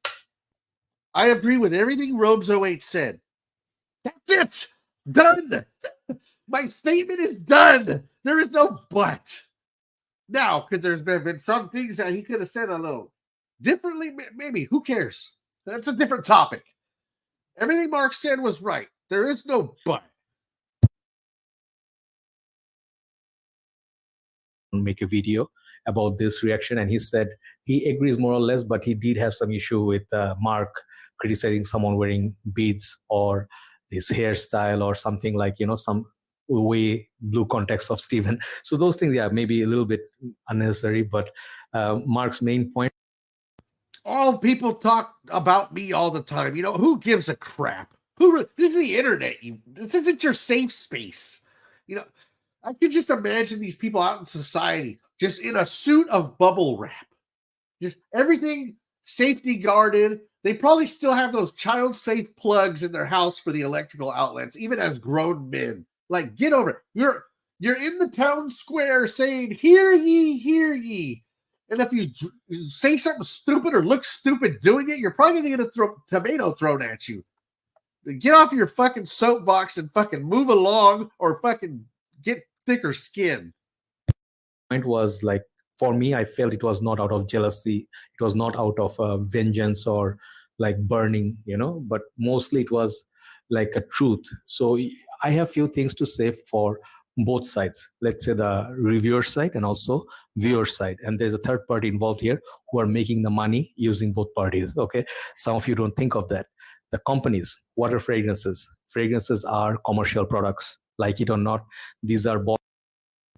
I agree with everything Robes 08 said. That's it. Done. My statement is done. There is no but. Now, because there's been some things that he could have said a little differently, maybe. Who cares? That's a different topic. Everything Mark said was right. There is no but. Make a video about this reaction, and he said he agrees more or less, but he did have some issue with Mark criticizing someone wearing beads or his hairstyle or something like some way blue context of Steven. So those things, yeah, maybe a little bit unnecessary, but Mark's main point. All people talk about me all the time. Who gives a crap? This is the internet. This isn't your safe space. I could just imagine these people out in society just in a suit of bubble wrap. Just everything safety guarded. They probably still have those child safe plugs in their house for the electrical outlets, even as grown men. Like, get over it. You're in the town square saying, hear ye, hear ye. And if you say something stupid or look stupid doing it, you're probably going to get a tomato thrown at you. Get off your fucking soapbox and fucking move along or fucking get thicker skin. Point was like, for me, I felt it was not out of jealousy. It was not out of vengeance or like burning, but mostly it was like a truth. So I have few things to say for both sides. Let's say the reviewer side and also viewer side. And there's a third party involved here who are making the money using both parties. Okay. Some of you don't think of that. The companies, what are fragrances? Fragrances are commercial products. Like it or not, these are bought.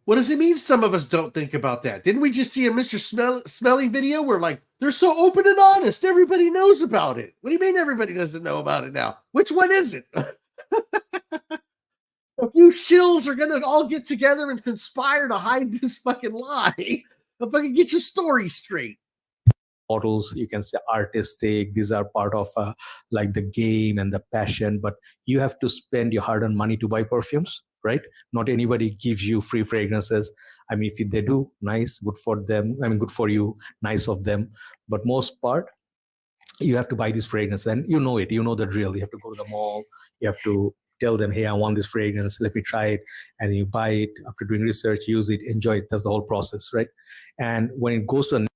What does it mean some of us don't think about that? Didn't we just see a Mr. Smelly video where, like, they're so open and honest, everybody knows about it? What do you mean everybody doesn't know about it now? Which one is it? A few shills are going to all get together and conspire to hide this fucking lie. But fucking get your story straight. Bottles, you can say artistic, these are part of like the game and the passion, but you have to spend your hard-earned money to buy perfumes, right? Not anybody gives you free fragrances. I mean, if they do, nice, good for them. I mean, good for you, nice of them. But most part, you have to buy this fragrance, and you know it, you know the drill. You have to go to the mall, you have to tell them, hey, I want this fragrance, let me try it. And you buy it after doing research, use it, enjoy it. That's the whole process, right? And when it goes to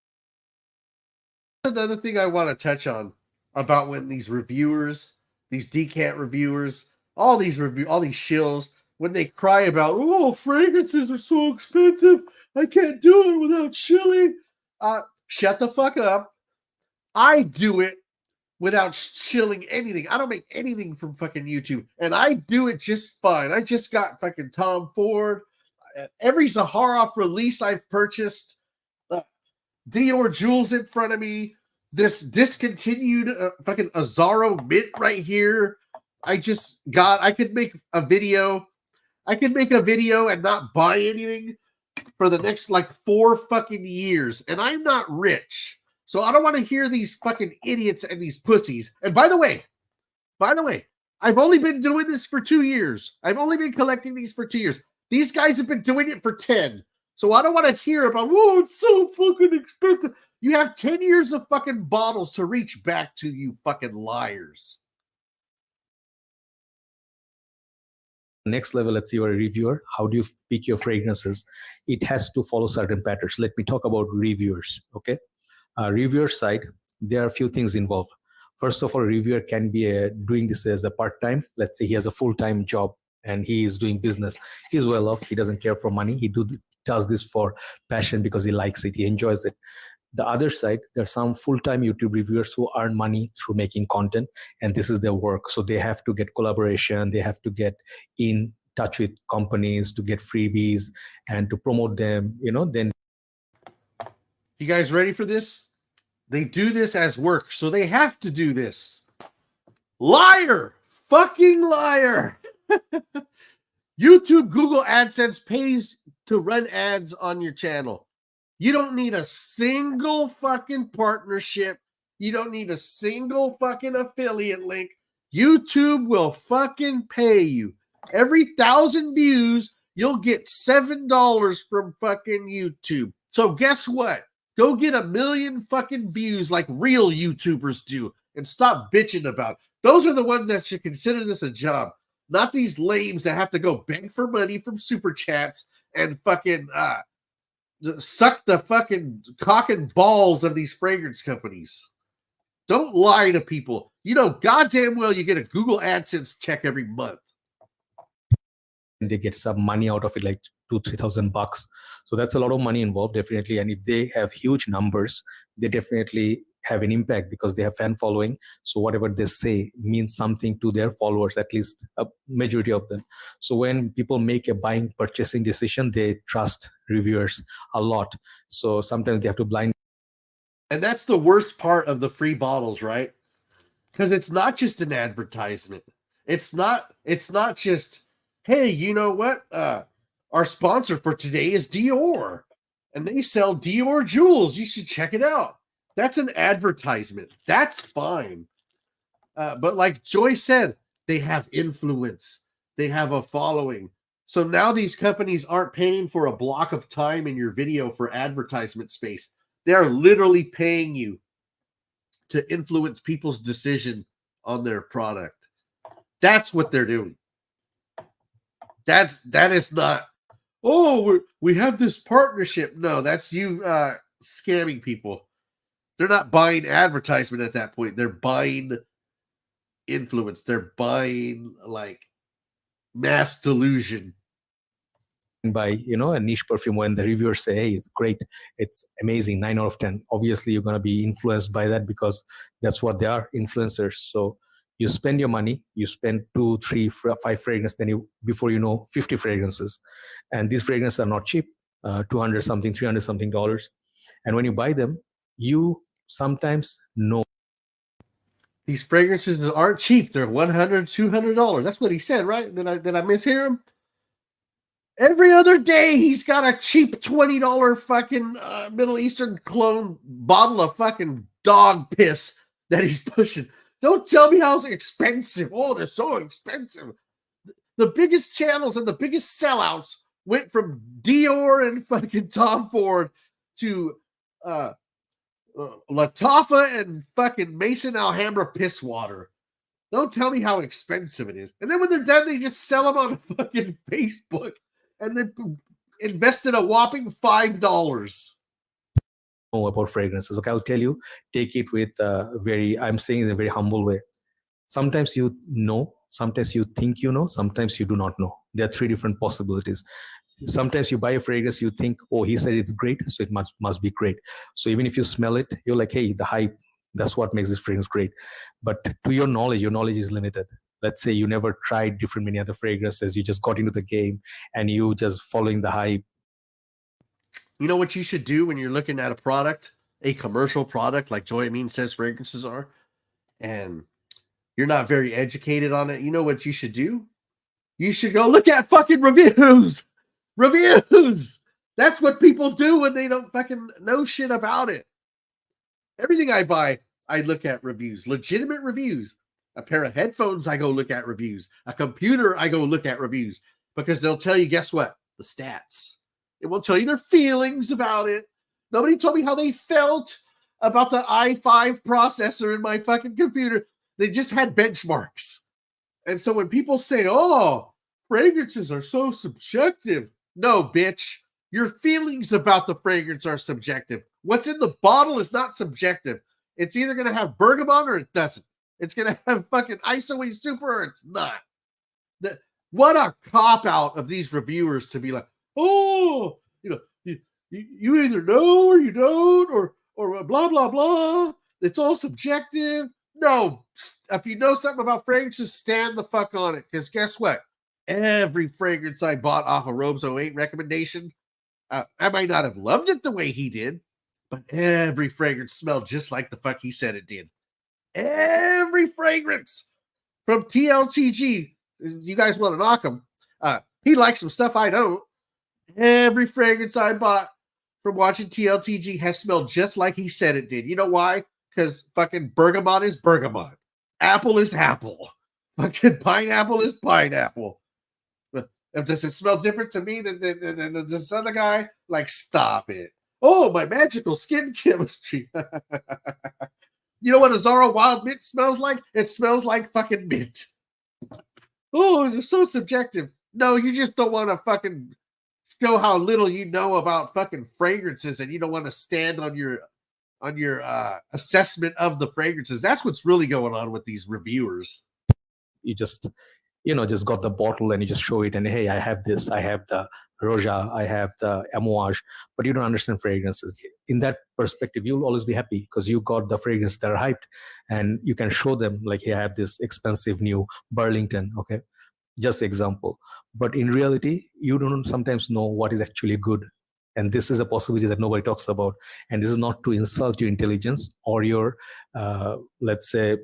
another thing I want to touch on about when these reviewers, these decant reviewers, all these shills, when they cry about, oh, fragrances are so expensive, I can't do it without shilling. Shut the fuck up. I do it without shilling anything. I don't make anything from fucking YouTube, and I do it just fine. I just got fucking Tom Ford. Every Zaharoff release I've purchased, Dior jewels in front of me, this discontinued fucking Azaro mint right here. I could make a video. I could make a video and not buy anything for the next like 4 fucking years. And I'm not rich. So I don't want to hear these fucking idiots and these pussies. And by the way, I've only been doing this for 2 years. I've only been collecting these for 2 years. These guys have been doing it for 10. So I don't want to hear about, oh, it's so fucking expensive. You have 10 years of fucking bottles to reach back to, you fucking liars. Next level, let's say you're a reviewer. How do you pick your fragrances? It has to follow certain patterns. Let me talk about reviewers, okay? Reviewer side, there are a few things involved. First of all, a reviewer can be doing this as a part-time. Let's say he has a full-time job and he is doing business. He's well off. He doesn't care for money. He does this for passion because he likes it. He enjoys it. The other side, there are some full-time YouTube reviewers who earn money through making content, and this is their work. So they have to get collaboration. They have to get in touch with companies to get freebies and to promote them, then. You guys ready for this? They do this as work, so they have to do this. Liar! Fucking liar! YouTube, Google AdSense pays to run ads on your channel. You don't need a single fucking partnership. You don't need a single fucking affiliate link. YouTube will fucking pay you. Every 1,000 views, you'll get $7 from fucking YouTube. So guess what? Go get 1 million fucking views like real YouTubers do and stop bitching about it. Those are the ones that should consider this a job, not these lames that have to go beg for money from super chats and fucking suck the fucking cock and balls of these fragrance companies. Don't lie to people. You know goddamn well you get a Google AdSense check every month. And they get some money out of it, like $2,000-3,000. So that's a lot of money involved, definitely. And if they have huge numbers, they definitely have an impact because they have fan following. So whatever they say means something to their followers, at least a majority of them. So when people make a purchasing decision, they trust reviewers a lot. So sometimes they have to blind. And that's the worst part of the free bottles, right? Because it's not just an advertisement. It's not just, hey, you know what? Our sponsor for today is Dior, and they sell Dior jewels. You should check it out. That's an advertisement. That's fine. But like Joy said, they have influence. They have a following. So now these companies aren't paying for a block of time in your video for advertisement space. They're literally paying you to influence people's decision on their product. That's what they're doing. That is not, oh, we have this partnership. No, that's you scamming people. They're not buying advertisement at that point. They're buying influence. They're buying like mass delusion. buy, a niche perfume when the reviewers say, hey, it's great, it's amazing, 9 out of 10. Obviously, you're going to be influenced by that because that's what they are, influencers. So you spend your money, you spend 2, 3, 5 fragrances, then before you know, 50 fragrances. And these fragrances are not cheap, 200 something, 300 something dollars. And when you buy them, you sometimes know. These fragrances aren't cheap. They're $100, $200. That's what he said, right? Did I mishear him? Every other day, he's got a cheap $20 fucking Middle Eastern clone bottle of fucking dog piss that he's pushing. Don't tell me how expensive. Oh, they're so expensive. The biggest channels and the biggest sellouts went from Dior and fucking Tom Ford to Latafa and fucking Mason Alhambra piss water. Don't tell me how expensive it is. And then when they're done, they just sell them on fucking Facebook and then invested a whopping $5. About fragrances. Okay, I'll tell you, take it with I'm saying in a very humble way. Sometimes you know, sometimes you think you know, sometimes you do not know. There are 3 different possibilities. Sometimes you buy a fragrance, you think, oh, he said it's great, so it must be great. So even if you smell it, you're like, hey, the hype, that's what makes this fragrance great. But to your knowledge is limited. Let's say you never tried many other fragrances, you just got into the game and you just following the hype. You know what you should do when you're looking at a product, a commercial product like Joy Amin says fragrances are, and you're not very educated on it? You know what you should do? You should go look at fucking reviews. Reviews. That's what people do when they don't fucking know shit about it. Everything I buy, I look at reviews, legitimate reviews. A pair of headphones, I go look at reviews. A computer, I go look at reviews because they'll tell you, guess what? The stats. It won't tell you their feelings about it. Nobody told me how they felt about the i5 processor in my fucking computer. They just had benchmarks. And so when people say, oh, fragrances are so subjective. No, bitch. Your feelings about the fragrance are subjective. What's in the bottle is not subjective. It's either going to have bergamot or it doesn't. It's going to have fucking ISOE super or it's not. What a cop-out of these reviewers to be like, oh, you either know or you don't, or blah, blah, blah. It's all subjective. No, if you know something about fragrances, stand the fuck on it. Because guess what? Every fragrance I bought off of Robes 08 recommendation, I might not have loved it the way he did, but every fragrance smelled just like the fuck he said it did. Every fragrance from TLTG. You guys want to knock him. He likes some stuff I don't. Every fragrance I bought from watching TLTG has smelled just like he said it did. You know why? Because fucking bergamot is bergamot. Apple is apple. Fucking pineapple is pineapple. Does it smell different to me than this other guy? Like, stop it. Oh, my magical skin chemistry. You know what a Zara Wild Mint smells like? It smells like fucking mint. Oh, it's so subjective. No, you just don't want to fucking show how little you know about fucking fragrances, and you don't want to stand on your assessment of the fragrances. That's what's really going on with these reviewers. You just got the bottle and you just show it and, hey, I have this, I have the Roja, I have the Amouage, but you don't understand fragrances. In that perspective, you'll always be happy because you got the fragrances that are hyped and you can show them like, hey, I have this expensive new Burlington, okay? Just example. But in reality, you don't sometimes know what is actually good. And this is a possibility that nobody talks about. And this is not to insult your intelligence or your, let's say.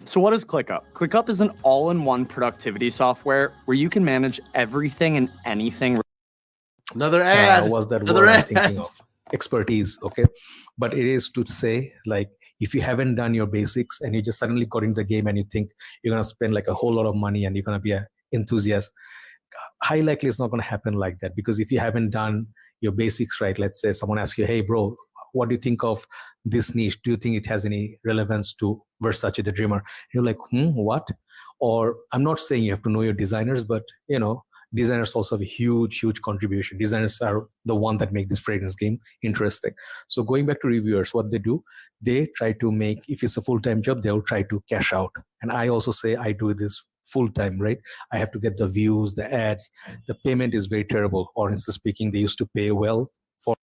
So what is ClickUp? ClickUp is an all-in-one productivity software where you can manage everything and anything. Another ad. Was that Another word ad. I'm thinking of? Expertise, okay? But it is to say, like, if you haven't done your basics and you just suddenly got into the game and you think you're going to spend like a whole lot of money and you're going to be an enthusiast, high likely it's not going to happen like that. Because if you haven't done your basics right, let's say someone asks you, hey, bro, what do you think of this niche? Do you think it has any relevance to Versace the Dreamer? You're like, what? Or I'm not saying you have to know your designers, but, designers also have a huge, huge contribution. Designers are the one that make this fragrance game interesting. So going back to reviewers, what they do, they try to make, if it's a full-time job, they'll try to cash out. And I also say I do this full time, right? I have to get the views, the ads. The payment is very terrible. Honestly speaking, they used to pay well for.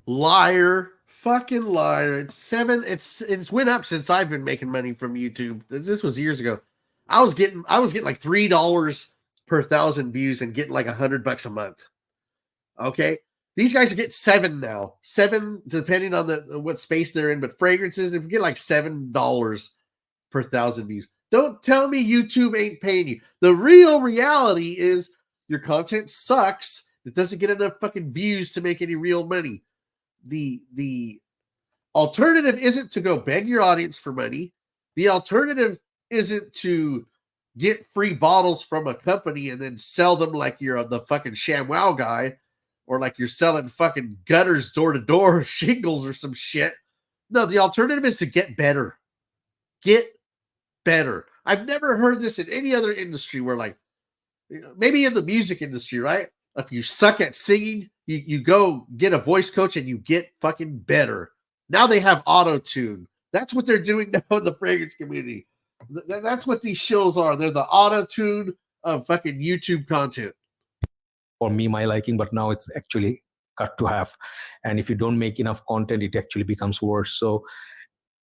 Liar, fucking liar. It's went up since I've been making money from YouTube. This was years ago. I was getting like $3 per 1,000 views and getting like $100 a month. Okay, these guys are getting 7 now, 7 depending on what space they're in. But fragrances, if you get like $7 per 1,000 views, don't tell me YouTube ain't paying you. The real reality is your content sucks. It doesn't get enough fucking views to make any real money. The alternative isn't to go beg your audience for money. The alternative isn't to get free bottles from a company and then sell them like you're the fucking ShamWow guy, or like you're selling fucking gutters door to door, shingles or some shit. No, the alternative is to get better. Get better. I've never heard this in any other industry where, like, maybe in the music industry, right? If you suck at singing, you go get a voice coach and you get fucking better. Now they have auto-tune. That's what they're doing now in the fragrance community. That's what these shills are. They're the auto-tune of fucking YouTube content. For me, my liking, but now it's actually cut to half. And if you don't make enough content, it actually becomes worse. So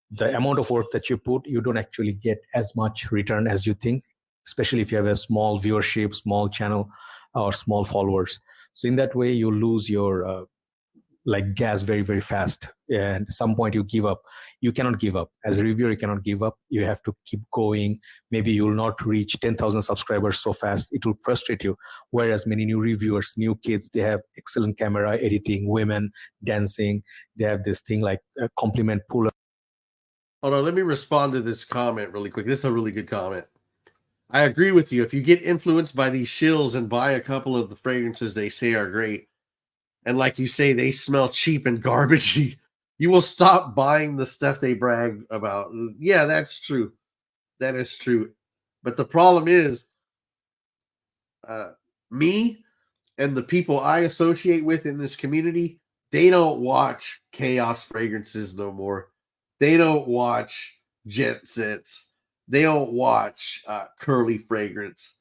the amount of work that you put, you don't actually get as much return as you think, especially if you have a small viewership, small channel, or small followers. So in that way, you lose your like gas very, very fast. And at some point you give up. You cannot give up. As a reviewer, you cannot give up. You have to keep going. Maybe you will not reach 10,000 subscribers so fast. It will frustrate you. Whereas many new reviewers, new kids, they have excellent camera editing, women dancing. They have this thing like a compliment puller. Hold on, let me respond to this comment really quick. This is a really good comment. I agree with you. If you get influenced by these shills and buy a couple of the fragrances they say are great, and like you say, they smell cheap and garbagey, you will stop buying the stuff they brag about. Yeah, that's true. That is true. But the problem is, me and the people I associate with in this community, they don't watch Chaos Fragrances no more. They don't watch Jet Sets. They don't watch Curly Fragrance.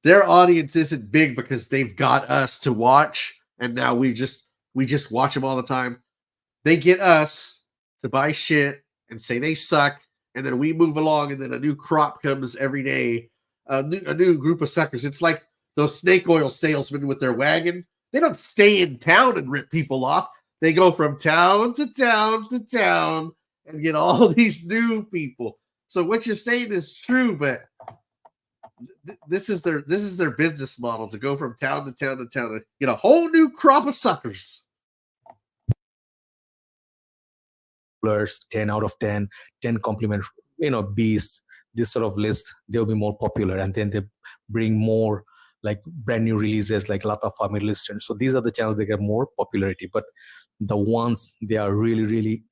Their audience isn't big because they've got us to watch, and now we just watch them all the time. They get us to buy shit and say they suck, and then we move along, and then a new crop comes every day, a new group of suckers. It's like those snake oil salesmen with their wagon. They don't stay in town and rip people off. They go from town to town to town and get all these new people. So what you're saying is true, but this is their business model, to go from town to town to town to get a whole new crop of suckers. 10 out of 10, 10 compliment, beasts, this sort of list, they'll be more popular. And then they bring more like brand new releases like Latafa, Middle Eastern. So these are the channels that get more popularity. But the ones they are really, really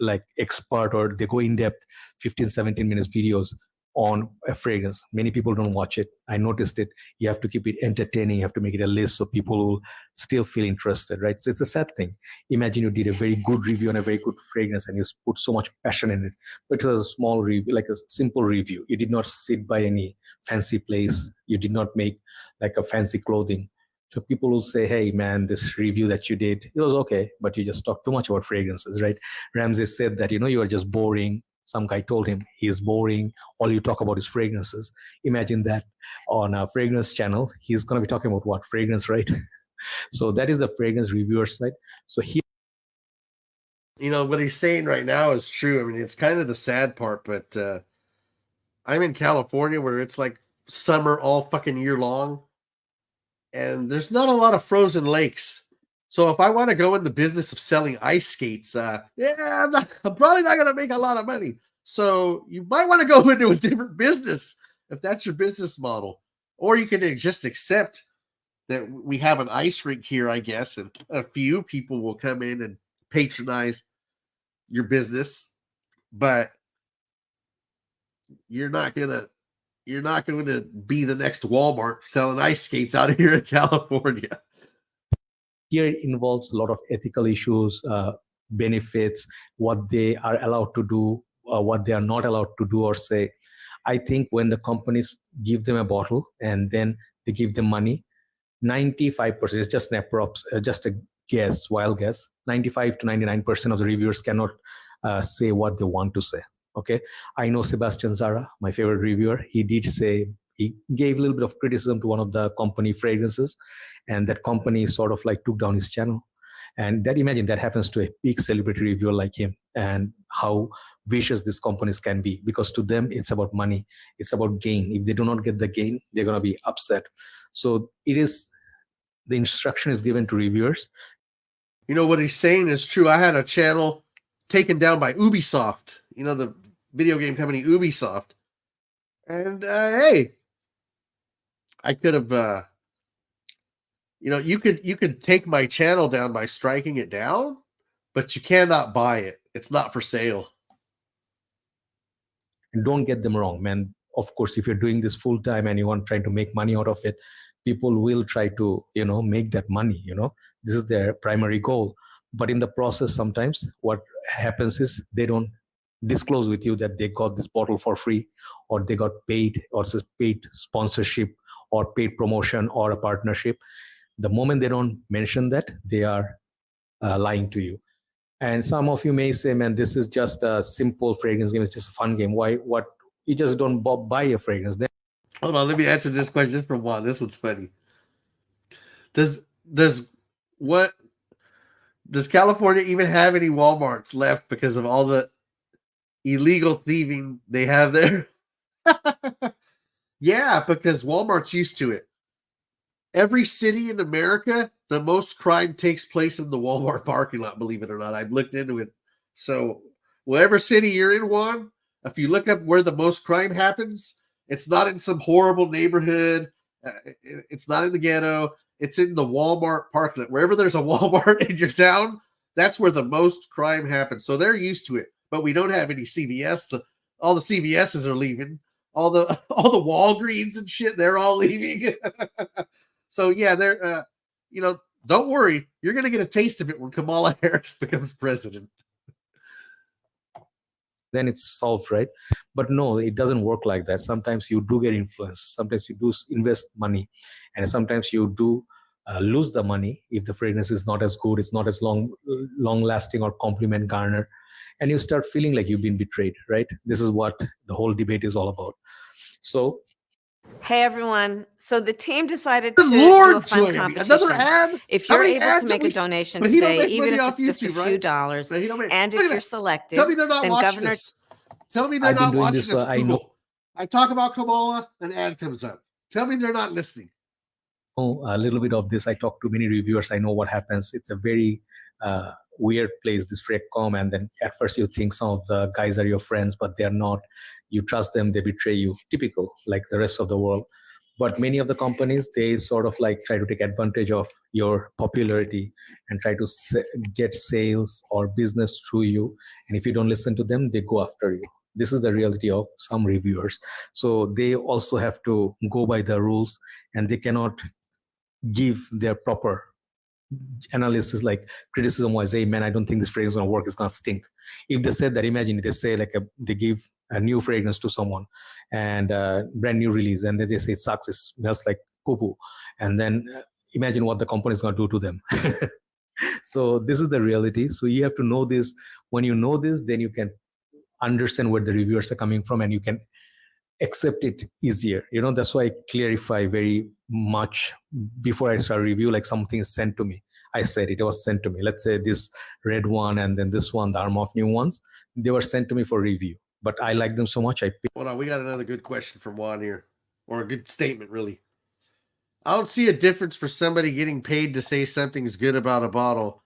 like expert, or they go in depth, 15, 17 minutes videos on a fragrance. Many people don't watch it. I noticed it. You have to keep it entertaining. You have to make it a list so people will still feel interested, right? So it's a sad thing. Imagine you did a very good review on a very good fragrance and you put so much passion in it, but it was a small review, like a simple review. You did not sit by any fancy place. You did not make like a fancy clothing. So people will say, hey, man, this review that you did, it was okay, but you just talked too much about fragrances, right? Ramsey said that, you are just boring. Some guy told him he's boring. All you talk about is fragrances. Imagine that on a fragrance channel. He's going to be talking about what? Fragrance, right? So that is the fragrance reviewer side. So he, what he's saying right now is true. I mean, it's kind of the sad part, but I'm in California where it's like summer all fucking year long, and there's not a lot of frozen lakes. So if I want to go in the business of selling ice skates, I'm probably not going to make a lot of money. So you might want to go into a different business if that's your business model. Or you can just accept that we have an ice rink here, I guess, and a few people will come in and patronize your business, but you're not going to be the next Walmart selling ice skates out here in California. here involves a lot of ethical issues, benefits, what they are allowed to do, what they are not allowed to do or say. I think when the companies give them a bottle and then they give them money, 95%, it's just an approx, just a guess, wild guess, 95 to 99% of the reviewers cannot say what they want to say. Okay, I know Sebastian Zara, my favorite reviewer. He did say, he gave a little bit of criticism to one of the company fragrances, and that company sort of like took down his channel. And that, imagine that happens to a big celebrity reviewer like him, and how vicious these companies can be, because to them it's about money, it's about gain. If they do not get the gain, they're going to be upset. So it is, the instruction is given to reviewers. You know, what he's saying is true. I had a channel taken down by Ubisoft, you know, the video game company Ubisoft. And hey, I could have, you know, you could take my channel down by striking it down, but you cannot buy it. It's not for sale. And don't get them wrong, man. Of course, if you're doing this full time and you want trying to make money out of it, people will try to, you know, make that money. You know, this is their primary goal. But in the process, sometimes what happens is they don't disclose with you that they got this bottle for free, or they got paid, or paid sponsorship, or paid promotion, or a partnership. The moment they don't mention that, they are lying to you. And some of you may say, man, this is just a simple fragrance game. It's just a fun game. Why? What? You just don't buy a fragrance. Then Hold on, let me answer this question just from one. This one's funny. Does California even have any Walmarts left because of all the illegal thieving they have there? Yeah, because Walmart's used to it. Every city in America, the most crime takes place in the Walmart parking lot, believe it or not. I've looked into it. So whatever city you're in, Juan, if you look up where the most crime happens, it's not in some horrible neighborhood. It's not in the ghetto. It's in the Walmart parking lot. Wherever there's a Walmart in your town, that's where the most crime happens. So they're used to it. But we don't have any CVS. So all the CVSs are leaving. All the Walgreens and shit, they're all leaving. So yeah, they're you know, don't worry, you're gonna get a taste of it when Kamala Harris becomes president. then it's solved, right? But no, it doesn't work like that. Sometimes you do get influenced. Sometimes you do invest money, and sometimes you do lose the money if the fragrance is not as good, it's not as long lasting or compliment garner, and you start feeling like you've been betrayed, right? This is what the whole debate is all about. So Hey everyone. So the team decided Good to do a Lord, fun Joy, another competition. ad? If How you're many able ads to have make we a s- donation but he don't today, make even money if off it's just a YouTube, few right? dollars, But he don't make- and Look if at you're that. selected, Tell me they're not then watching Governor this. Tell me they're I've been not doing watching this, this. I know. Google. I talk about Kamala, an ad comes up. Tell me they're not listening. A little bit of this. I talk to many reviewers. I know what happens. It's a very weird place, this Fredcom. And then at first you think some of the guys are your friends, but they're not. You trust them, they betray you. Typical, like the rest of the world. But many of the companies, they sort of like try to take advantage of your popularity and try to get sales or business through you. And if you don't listen to them, they go after you. This is the reality of some reviewers. So they also have to go by the rules, and they cannot give their proper analysis, like criticism wise, hey man, I don't think this fragrance is gonna work, it's gonna stink. If they said that, imagine they say like they give a new fragrance to someone and brand new release, and then they say it sucks, it smells like poo-poo, and then imagine what the company is gonna do to them. So this is the reality. So you have to know this. When you know this, then you can understand where the reviewers are coming from, and you can accept it easier. You know, that's why I clarify very much before I start review, like something is sent to me. I said it was sent to me. Let's say this red one and then this one, the Arm of New Ones, they were sent to me for review. But I like them so much, I picked. Hold on, we got another good question from Juan here, or a good statement, really. I don't see a difference for somebody getting paid to say something's good about a bottle.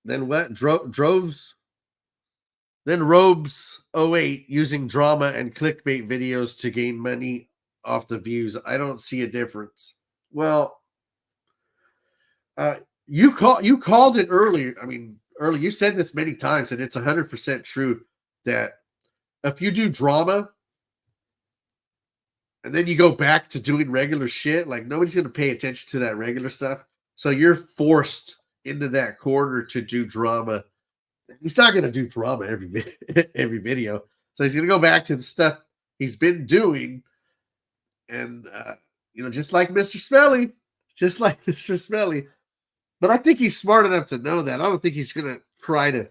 Then what? Then Robes 08 using drama and clickbait videos to gain money off the views. I don't see a difference. Well, you called it earlier. I mean, earlier you said this many times, and it's 100% true that if you do drama and then you go back to doing regular shit, like nobody's going to pay attention to that regular stuff. So you're forced into that corner to do drama. He's not going to do drama every video. So he's going to go back to the stuff he's been doing. And, just like Mr. Smelly, But I think he's smart enough to know that. I don't think he's going to try to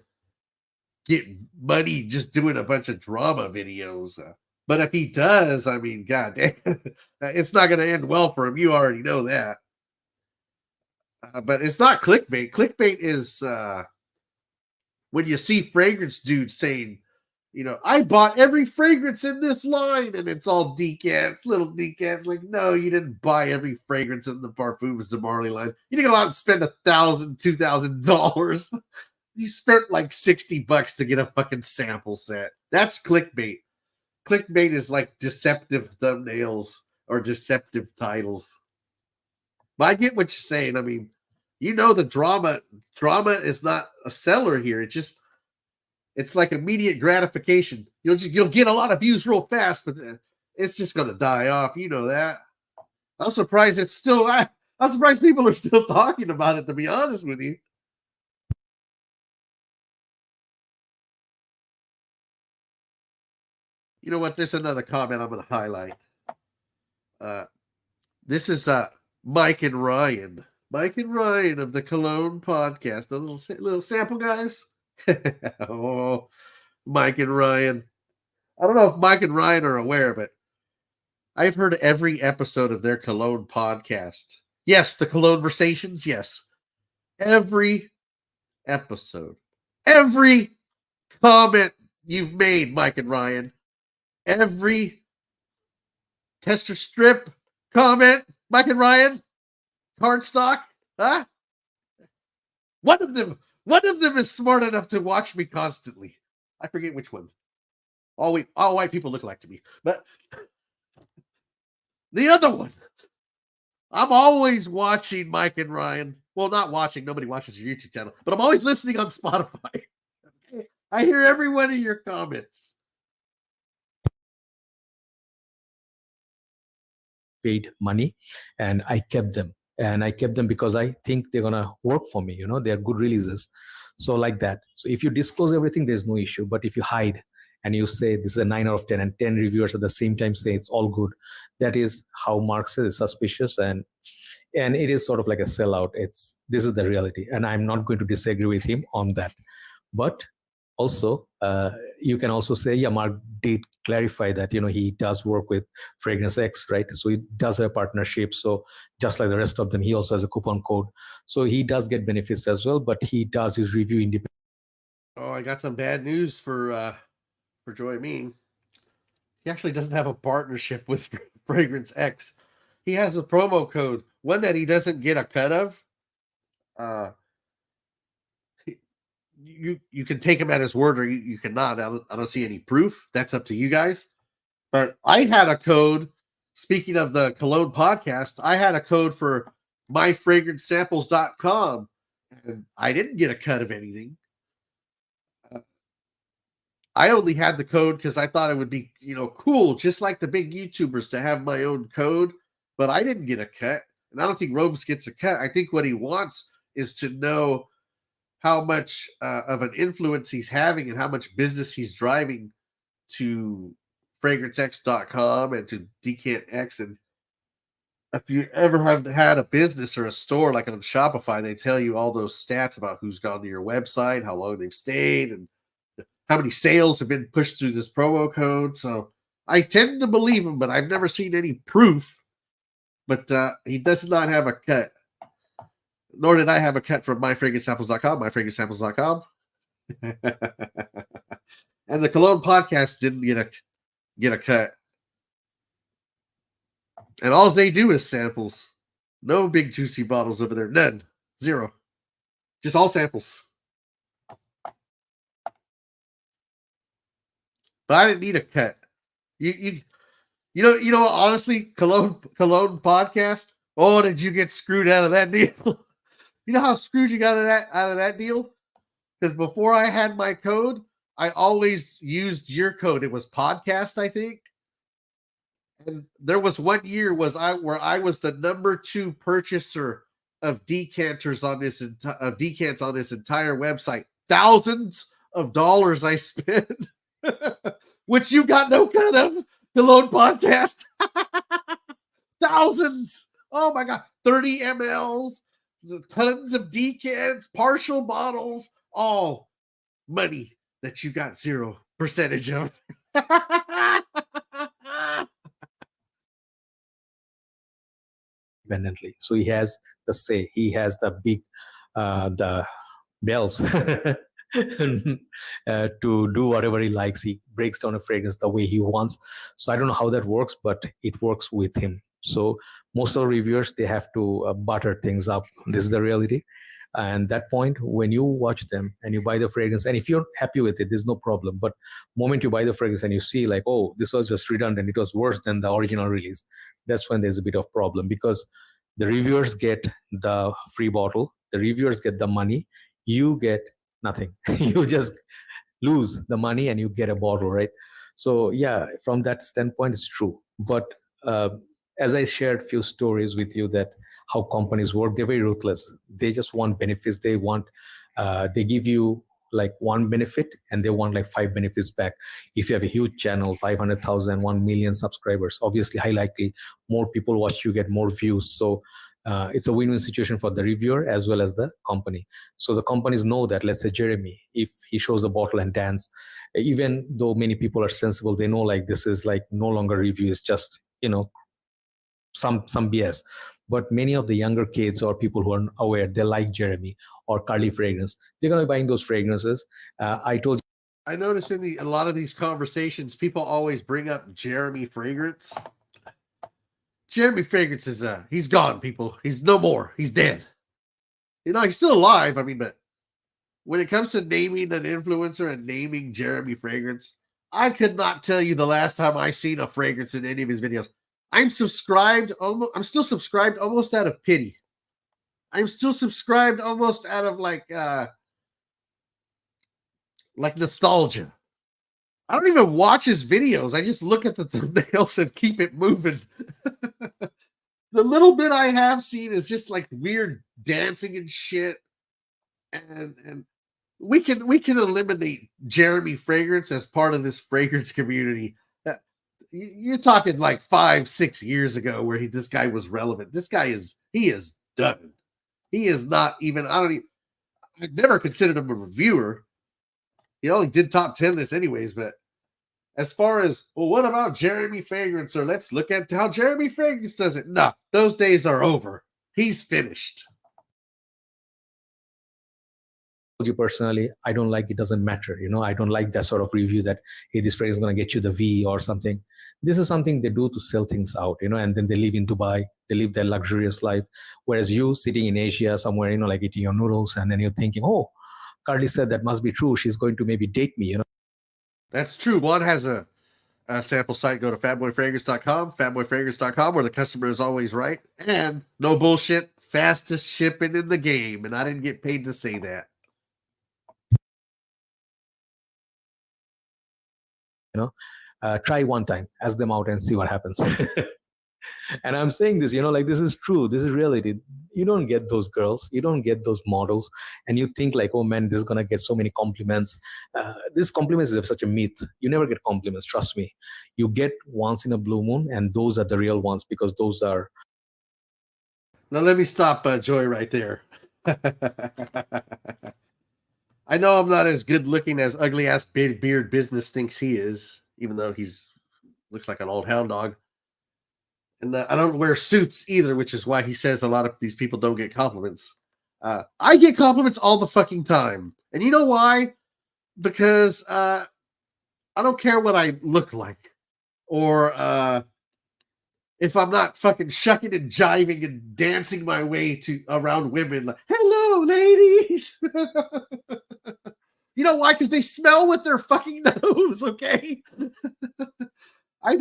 get money just doing a bunch of drama videos. But if he does, I mean, God damn, it's not going to end well for him. You already know that. But it's not clickbait. Clickbait is when you see fragrance dudes saying, I bought every fragrance in this line, and it's all decants, little decants. Like, no, you didn't buy every fragrance in the Parfums de Marley line. You didn't go out and spend $1,000, $2,000. You spent like $60 to get a fucking sample set. That's clickbait. Clickbait is like deceptive thumbnails or deceptive titles. But I get what you're saying. I mean, the drama is not a seller here. It's like immediate gratification. You'll get a lot of views real fast, but it's just gonna die off. You know that. I'm surprised I'm surprised people are still talking about it, to be honest with you. You know what? There's another comment I'm gonna highlight. This is Mike and Ryan. Mike and Ryan of the Cologne podcast. A little sample, guys. Oh, Mike and Ryan. I don't know if Mike and Ryan are aware, but I've heard every episode of their Cologne podcast. Yes, the Cologne-versations, yes. Every episode. Every comment you've made, Mike and Ryan. Every tester strip comment, Mike and Ryan. Cardstock, huh? One of them is smart enough to watch me constantly. I forget which one. All white people look alike to me. But the other one, I'm always watching Mike and Ryan. Well, not watching. Nobody watches your YouTube channel. But I'm always listening on Spotify. I hear every one of your comments. Paid money, and I kept them. And I kept them because I think they're going to work for me. They're good releases. So like that. So if you disclose everything, there's no issue. But if you hide and you say this is a 9 out of 10 and 10 reviewers at the same time say it's all good, that is how Mark says it's suspicious. And it is sort of like a sellout. This is the reality. And I'm not going to disagree with him on that. But also, you can also say, yeah, Mark did clarify that, he does work with Fragrance X, right? So he does have a partnership. So just like the rest of them, he also has a coupon code. So he does get benefits as well, but he does his review independently. Oh, I got some bad news for Joy Mean. He actually doesn't have a partnership with Fragrance X. He has a promo code, one that he doesn't get a cut of. You can take him at his word, or you cannot. I don't see any proof. That's up to you guys. But I had a code. Speaking of the Cologne podcast, I had a code for myfragrancesamples.com, and I didn't get a cut of anything. I only had the code because I thought it would be, cool, just like the big YouTubers, to have my own code. But I didn't get a cut, and I don't think Robes gets a cut. I think what he wants is to know how much of an influence he's having and how much business he's driving to fragrancex.com and to DecantX. And if you ever have had a business or a store like on Shopify, they tell you all those stats about who's gone to your website, how long they've stayed, and how many sales have been pushed through this promo code. So I tend to believe him, but I've never seen any proof. But he does not have a cut. Nor did I have a cut from myfragrancesamples.com, myfragrancesamples.com. And the Cologne podcast didn't get a cut. And all they do is samples. No big juicy bottles over there. None. Zero. Just all samples. But I didn't need a cut. You know, honestly, Cologne podcast. Oh, did you get screwed out of that deal? You know how screwed you got out of that deal? Because before I had my code, I always used your code. It was podcast, I think. And there was 1 year where I was the number 2 purchaser of decants on this entire website. Thousands of dollars I spent which you got no cut of. Cologne podcast. Thousands. Oh my God. 30 mLs, tons of decants, partial bottles, all money that you got 0% of. Independently. So he has the say, he has the big, the bells to do whatever he likes. He breaks down a fragrance the way he wants. So I don't know how that works, but it works with him. So most of the reviewers, they have to butter things up. This is the reality. And that point, when you watch them and you buy the fragrance, and if you're happy with it, there's no problem. But moment you buy the fragrance and you see like, oh, this was just redundant, it was worse than the original release, that's when there's a bit of problem, because the reviewers get the free bottle, the reviewers get the money, you get nothing. You just lose the money and you get a bottle, right? So yeah, from that standpoint, it's true. But as I shared a few stories with you that how companies work, they're very ruthless. They just want benefits. They want, they give you like one benefit and they want like 5 benefits back. If you have a huge channel, 500,000, 1 million subscribers, obviously high likely more people watch you, get more views. So it's a win-win situation for the reviewer as well as the company. So the companies know that, let's say Jeremy, if he shows a bottle and dance, even though many people are sensible, they know like this is like no longer review, it's just, you know, some BS. But many of the younger kids or people who are aware, they like Jeremy or Carly fragrance, they're going to be buying those fragrances. I told you. I notice in a lot of these conversations, people always bring up Jeremy fragrance. Jeremy fragrance is, he's gone, people. He's no more. He's dead. You know, he's still alive. I mean, but when it comes to naming an influencer and naming Jeremy fragrance, I could not tell you the last time I seen a fragrance in any of his videos. I'm still subscribed almost out of pity. I'm still subscribed almost out of like nostalgia. I don't even watch his videos. I just look at the thumbnails and keep it moving. The little bit I have seen is just like weird dancing and shit. And we can eliminate Jeremy fragrance as part of this fragrance community. You're talking like 5-6 years ago where this guy was relevant. This guy is done. He is not even, I never considered him a reviewer. He only did top 10 this anyways, but as far as, well, what about Jeremy fragrance? Or let's look at how Jeremy fragrance does it. No, those days are over. He's finished. You personally, I don't like, it doesn't matter. You know, I don't like that sort of review that, hey, this fragrance is going to get you the V or something. This is something they do to sell things out, you know, and then they live in Dubai, they live their luxurious life. Whereas you sitting in Asia somewhere, you know, like eating your noodles, and then you're thinking, oh, Carly said that must be true. She's going to maybe date me, you know. That's true. One has a sample site. Go to fatboyfragrance.com, where the customer is always right. And no bullshit, fastest shipping in the game. And I didn't get paid to say that. You know, try one time, ask them out and see what happens. And I'm saying this, you know, like this is true. This is reality. You don't get those girls, you don't get those models, and you think like, oh man, this is gonna get so many compliments. This compliments is such a myth. You never get compliments, trust me. You get once in a blue moon, and those are the real ones, because those are. Now let me stop Joy right there. I know I'm not as good looking as ugly ass beard business thinks he is, even though looks like an old hound dog. And I don't wear suits either, which is why he says a lot of these people don't get compliments. I get compliments all the fucking time. And you know why? Because I don't care what I look like. Or if I'm not fucking shucking and jiving and dancing my way around women. Like, hello, ladies. You know why? Because they smell with their fucking nose, okay? I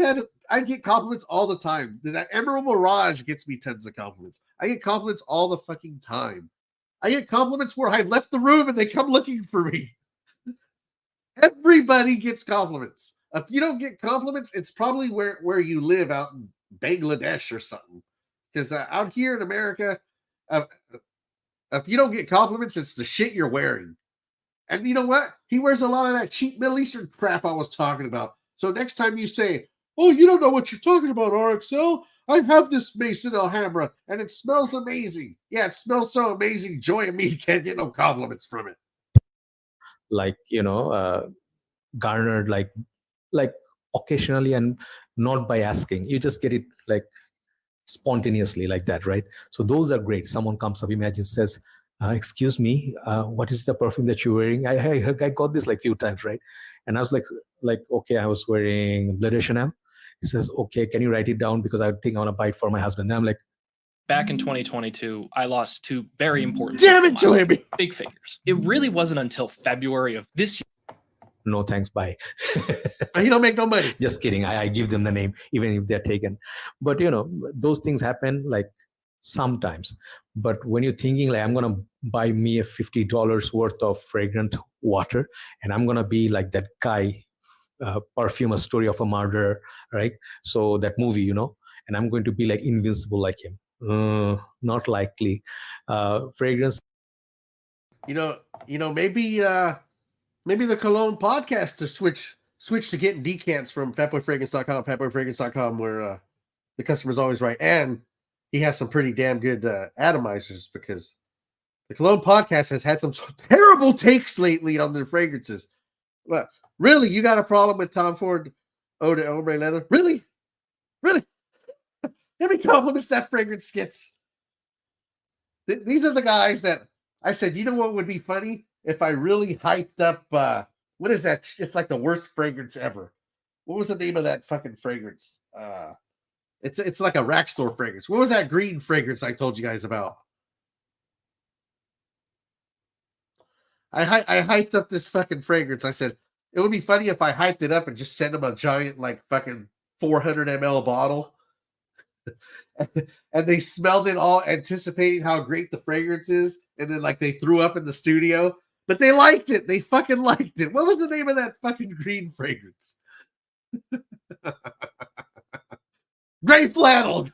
get compliments all the time. That Emerald Mirage gets me tons of compliments. I get compliments all the fucking time. I get compliments where I left the room and they come looking for me. Everybody gets compliments. If you don't get compliments, it's probably where you live out in Bangladesh or something. Because out here in America, if you don't get compliments, it's the shit you're wearing. And you know what? He wears a lot of that cheap Middle Eastern crap I was talking about. So next time you say, "Oh, you don't know what you're talking about, RXL. I have this Mason Alhambra, and it smells amazing." Yeah, it smells so amazing. Joy and me can't get no compliments from it. Like, garnered like occasionally and not by asking. You just get it like spontaneously like that, right? So those are great. Someone comes up, imagine, says, excuse me, what is the perfume that you're wearing? I got this like few times, right? And I was like, okay, I was wearing Bleu de Chanel. He says, okay, can you write it down? Because I think I want to buy it for my husband. And I'm like, back in 2022, I lost 2 very important Damn it, people in my Joey. life. Big figures. It really wasn't until February of this year. no thanks, bye. He don't make no money. Just kidding. I give them the name, even if they're taken. But, those things happen like sometimes. But when you're thinking like, I'm going to buy me a $50 worth of fragrant water, and I'm going to be like that guy, Perfume, A Story of a Murderer, right? So that movie, and I'm going to be like invincible like him. Not likely. Fragrance. Maybe the Cologne podcast to switch to getting decants from fatboyfragrance.com, fatboyfragrance.com, where the customer's always right. And he has some pretty damn good atomizers, because the Cologne podcast has had some terrible takes lately on their fragrances. Really? You got a problem with Tom Ford Eau de Ombre Leather? Really? How many compliments that fragrance gets? These are the guys that I said, you know what would be funny? If I really hyped up, what is that? It's like the worst fragrance ever. What was the name of that fucking fragrance? It's like a rack store fragrance. What was that green fragrance I told you guys about? I hyped up this fucking fragrance. I said, it would be funny if I hyped it up and just sent them a giant, like, fucking 400 ml bottle. And they smelled it all, anticipating how great the fragrance is. And then, like, they threw up in the studio. But they liked it. They fucking liked it. What was the name of that fucking green fragrance? Gray flannel.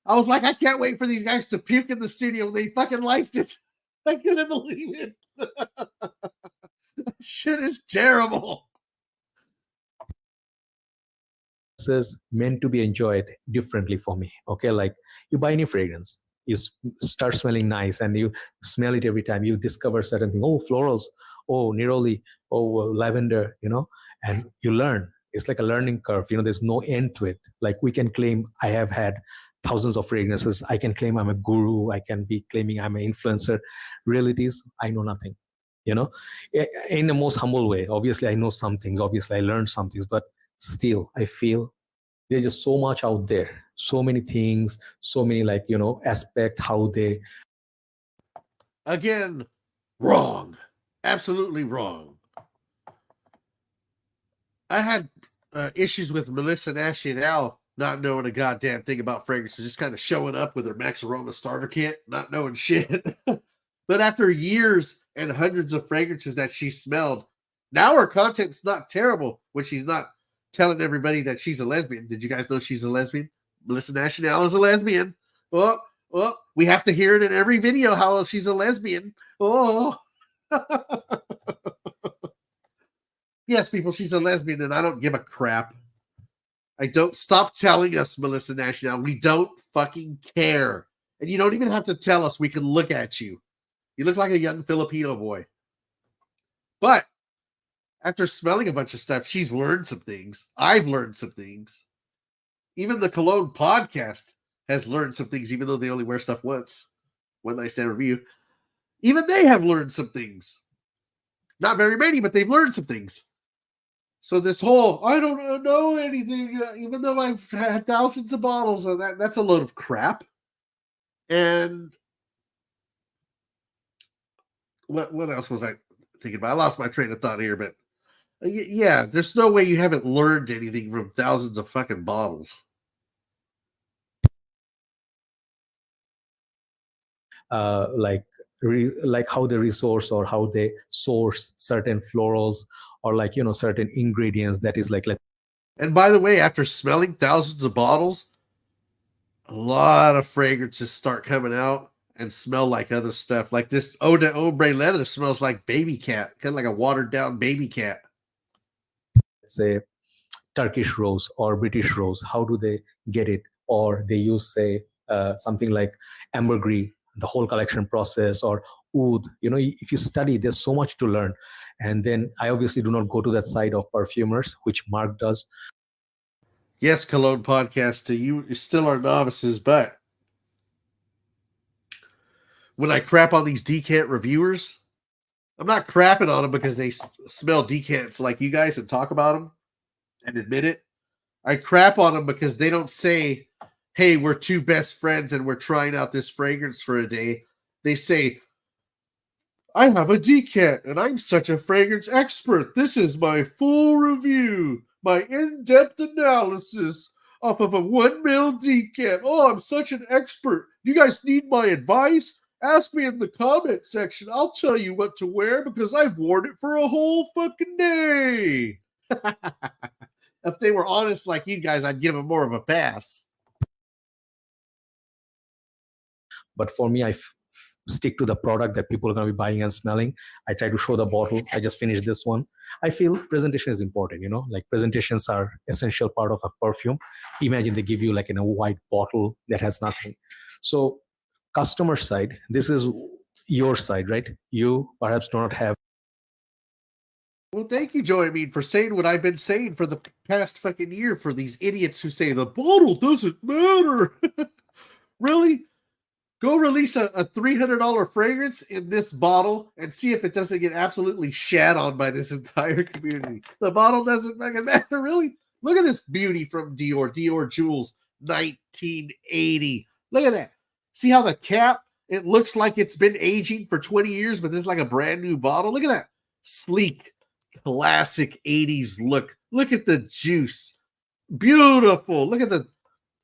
I was like, I can't wait for these guys to puke in the studio. They fucking liked it. I couldn't believe it. Shit is terrible. This is meant to be enjoyed differently for me. Okay, like you buy any fragrance, you start smelling nice, and you smell it every time. You discover certain things. Oh, florals. Oh, neroli. Oh, lavender. And you learn. It's like a learning curve. There's no end to it. Like we can claim I have had thousands of fragrances. I can claim I'm a guru. I can be claiming I'm an influencer. Reality is I know nothing. In the most humble way. Obviously, I know some things. Obviously, I learned some things. But still, I feel there's just so much out there. So many things. So many aspects how they. Again, wrong. Absolutely wrong. I had issues with Melissa National not knowing a goddamn thing about fragrances, just kind of showing up with her Max Aroma starter kit, not knowing shit. But after years and hundreds of fragrances that she smelled, now her content's not terrible when she's not telling everybody that she's a lesbian. Did you guys know she's a lesbian? Melissa National is a lesbian. Oh, we have to hear it in every video how she's a lesbian. Oh. Yes, people, she's a lesbian, and I don't give a crap. I don't. Stop telling us, Melissa National. We don't fucking care. And you don't even have to tell us. We can look at you. You look like a young Filipino boy. But after smelling a bunch of stuff, she's learned some things. I've learned some things. Even the Cologne podcast has learned some things, even though they only wear stuff once. One Night Stand Review. Even they have learned some things. Not very many, but they've learned some things. So this whole, I don't know anything, even though I've had thousands of bottles of that's a load of crap. And what else was I thinking about? I lost my train of thought here, but yeah, there's no way you haven't learned anything from thousands of fucking bottles. Like how they resource or how they source certain florals or certain ingredients that is like. And by the way, after smelling thousands of bottles, a lot of fragrances start coming out and smell like other stuff. Like this Eau de Ombre Leather smells like baby cat, kind of like a watered down baby cat. say Turkish rose or British rose, how do they get it? Or they use, say, something like ambergris, the whole collection process, or oud. If you study, there's so much to learn. And then I obviously do not go to that side of perfumers, which Mark does. Yes, Cologne Podcast, you still are novices, but when I crap on these decant reviewers, I'm not crapping on them because they smell decants like you guys and talk about them and admit it. I crap on them because they don't say, hey, we're two best friends and we're trying out this fragrance for a day. They say, I have a decant and I'm such a fragrance expert. This is my full review, my in-depth analysis off of a 1 ml decant. Oh, I'm such an expert. You guys need my advice? Ask me in the comment section. I'll tell you what to wear because I've worn it for a whole fucking day. If they were honest like you guys, I'd give them more of a pass. But for me, I stick to the product that people are going to be buying and smelling. I try to show the bottle. I just finished this one. I feel presentation is important, like presentations are essential part of a perfume. Imagine they give you like in a white bottle that has nothing. So customer side, this is your side, right? You perhaps do not have. Well, thank you, Joey, for saying what I've been saying for the past fucking year for these idiots who say the bottle doesn't matter. Really? Go release a $300 fragrance in this bottle and see if it doesn't get absolutely shat on by this entire community. The bottle doesn't fucking matter, really? Look at this beauty from Dior Jewels 1980. Look at that. See how the cap, it looks like it's been aging for 20 years, but this is like a brand new bottle. Look at that. Sleek, classic 80s look. Look at the juice. Beautiful. Look at the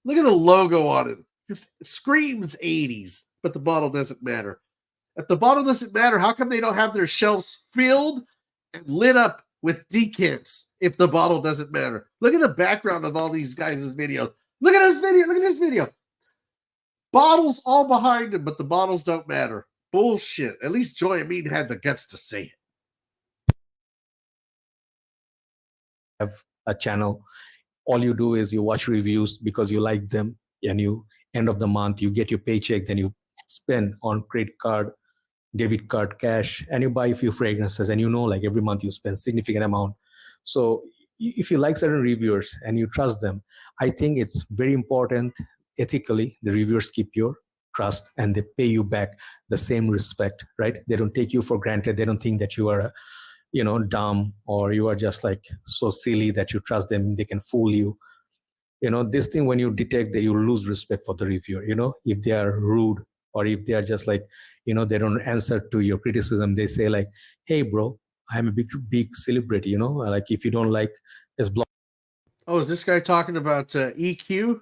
logo on it. It screams 80s, but the bottle doesn't matter. If the bottle doesn't matter, how come they don't have their shelves filled and lit up with decants if the bottle doesn't matter? Look at the background of all these guys' videos. Look at this video. Look at this video. Bottles all behind him, but the bottles don't matter. Bullshit. At least Joy Amin had the guts to say it. Have a channel. All you do is you watch reviews because you like them, and you end of the month you get your paycheck, then you spend on credit card, debit card, cash, and you buy a few fragrances, and like every month you spend significant amount. So if you like certain reviewers and you trust them, I think it's very important ethically the reviewers keep your trust and they pay you back the same respect, right? They don't take you for granted. They don't think that you are dumb, or you are just like so silly that you trust them, they can fool you. This thing, when you detect that, you lose respect for the reviewer. If they are rude, or if they are just like, they don't answer to your criticism, they say like, hey bro, I'm a big celebrity, like if you don't like this blog. Oh, is this guy talking about EQ?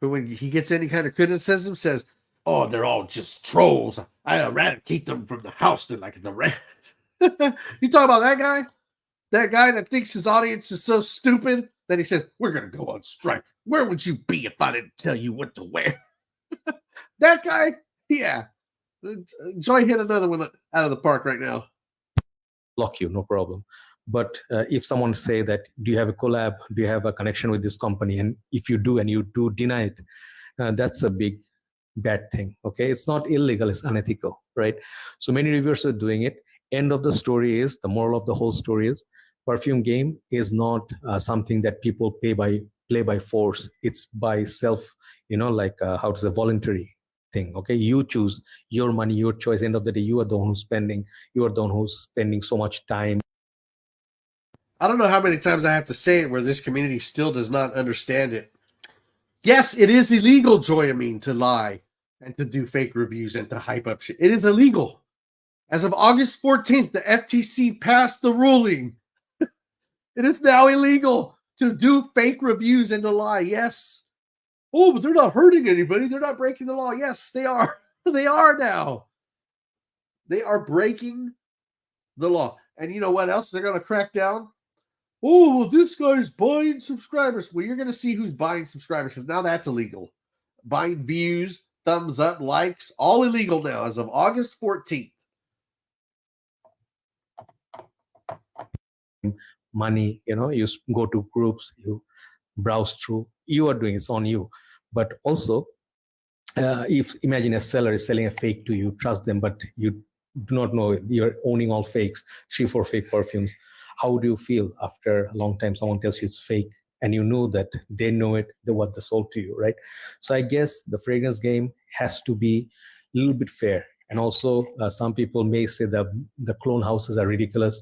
Who, when he gets any kind of criticism, says, oh, they're all just trolls. I eradicate them from the house. They're like the rat. You talk about that guy? That guy that thinks his audience is so stupid that he says, we're going to go on strike. Where would you be if I didn't tell you what to wear? That guy? Yeah. Joy hit another one out of the park right now. Block you, no problem. But if someone say that, do you have a collab? Do you have a connection with this company? And if you do and you do deny it, that's a big bad thing. Okay, it's not illegal, it's unethical, right? So many reviewers are doing it. End of the story is, the moral of the whole story is, perfume game is not something that people play by force. It's by self, how to say, voluntary thing. Okay, you choose your money, your choice. End of the day, you are the one who's spending. You are the one who's spending so much time. I don't know how many times I have to say it where this community still does not understand it. Yes, it is illegal, Joy Amin, to lie and to do fake reviews and to hype up shit. It is illegal. As of August 14th, the FTC passed the ruling. It is now illegal to do fake reviews and to lie. Yes. Oh, but they're not hurting anybody. They're not breaking the law. Yes, they are. They are now. They are breaking the law. And you know what else? They're going to crack down. Oh, well, this guy's buying subscribers. Well, you're going to see who's buying subscribers, because now that's illegal. Buying views, thumbs up, likes, all illegal now as of August 14th. money, you go to groups, you browse through, you are doing it's on you. But also, if imagine a seller is selling a fake to you, trust them, but you do not know you're owning all fakes, 3-4 fake perfumes. How do you feel after a long time someone tells you it's fake and you know that they know it, what they sold to you, right? So I guess the fragrance game has to be a little bit fair. And also, some people may say that the clone houses are ridiculous.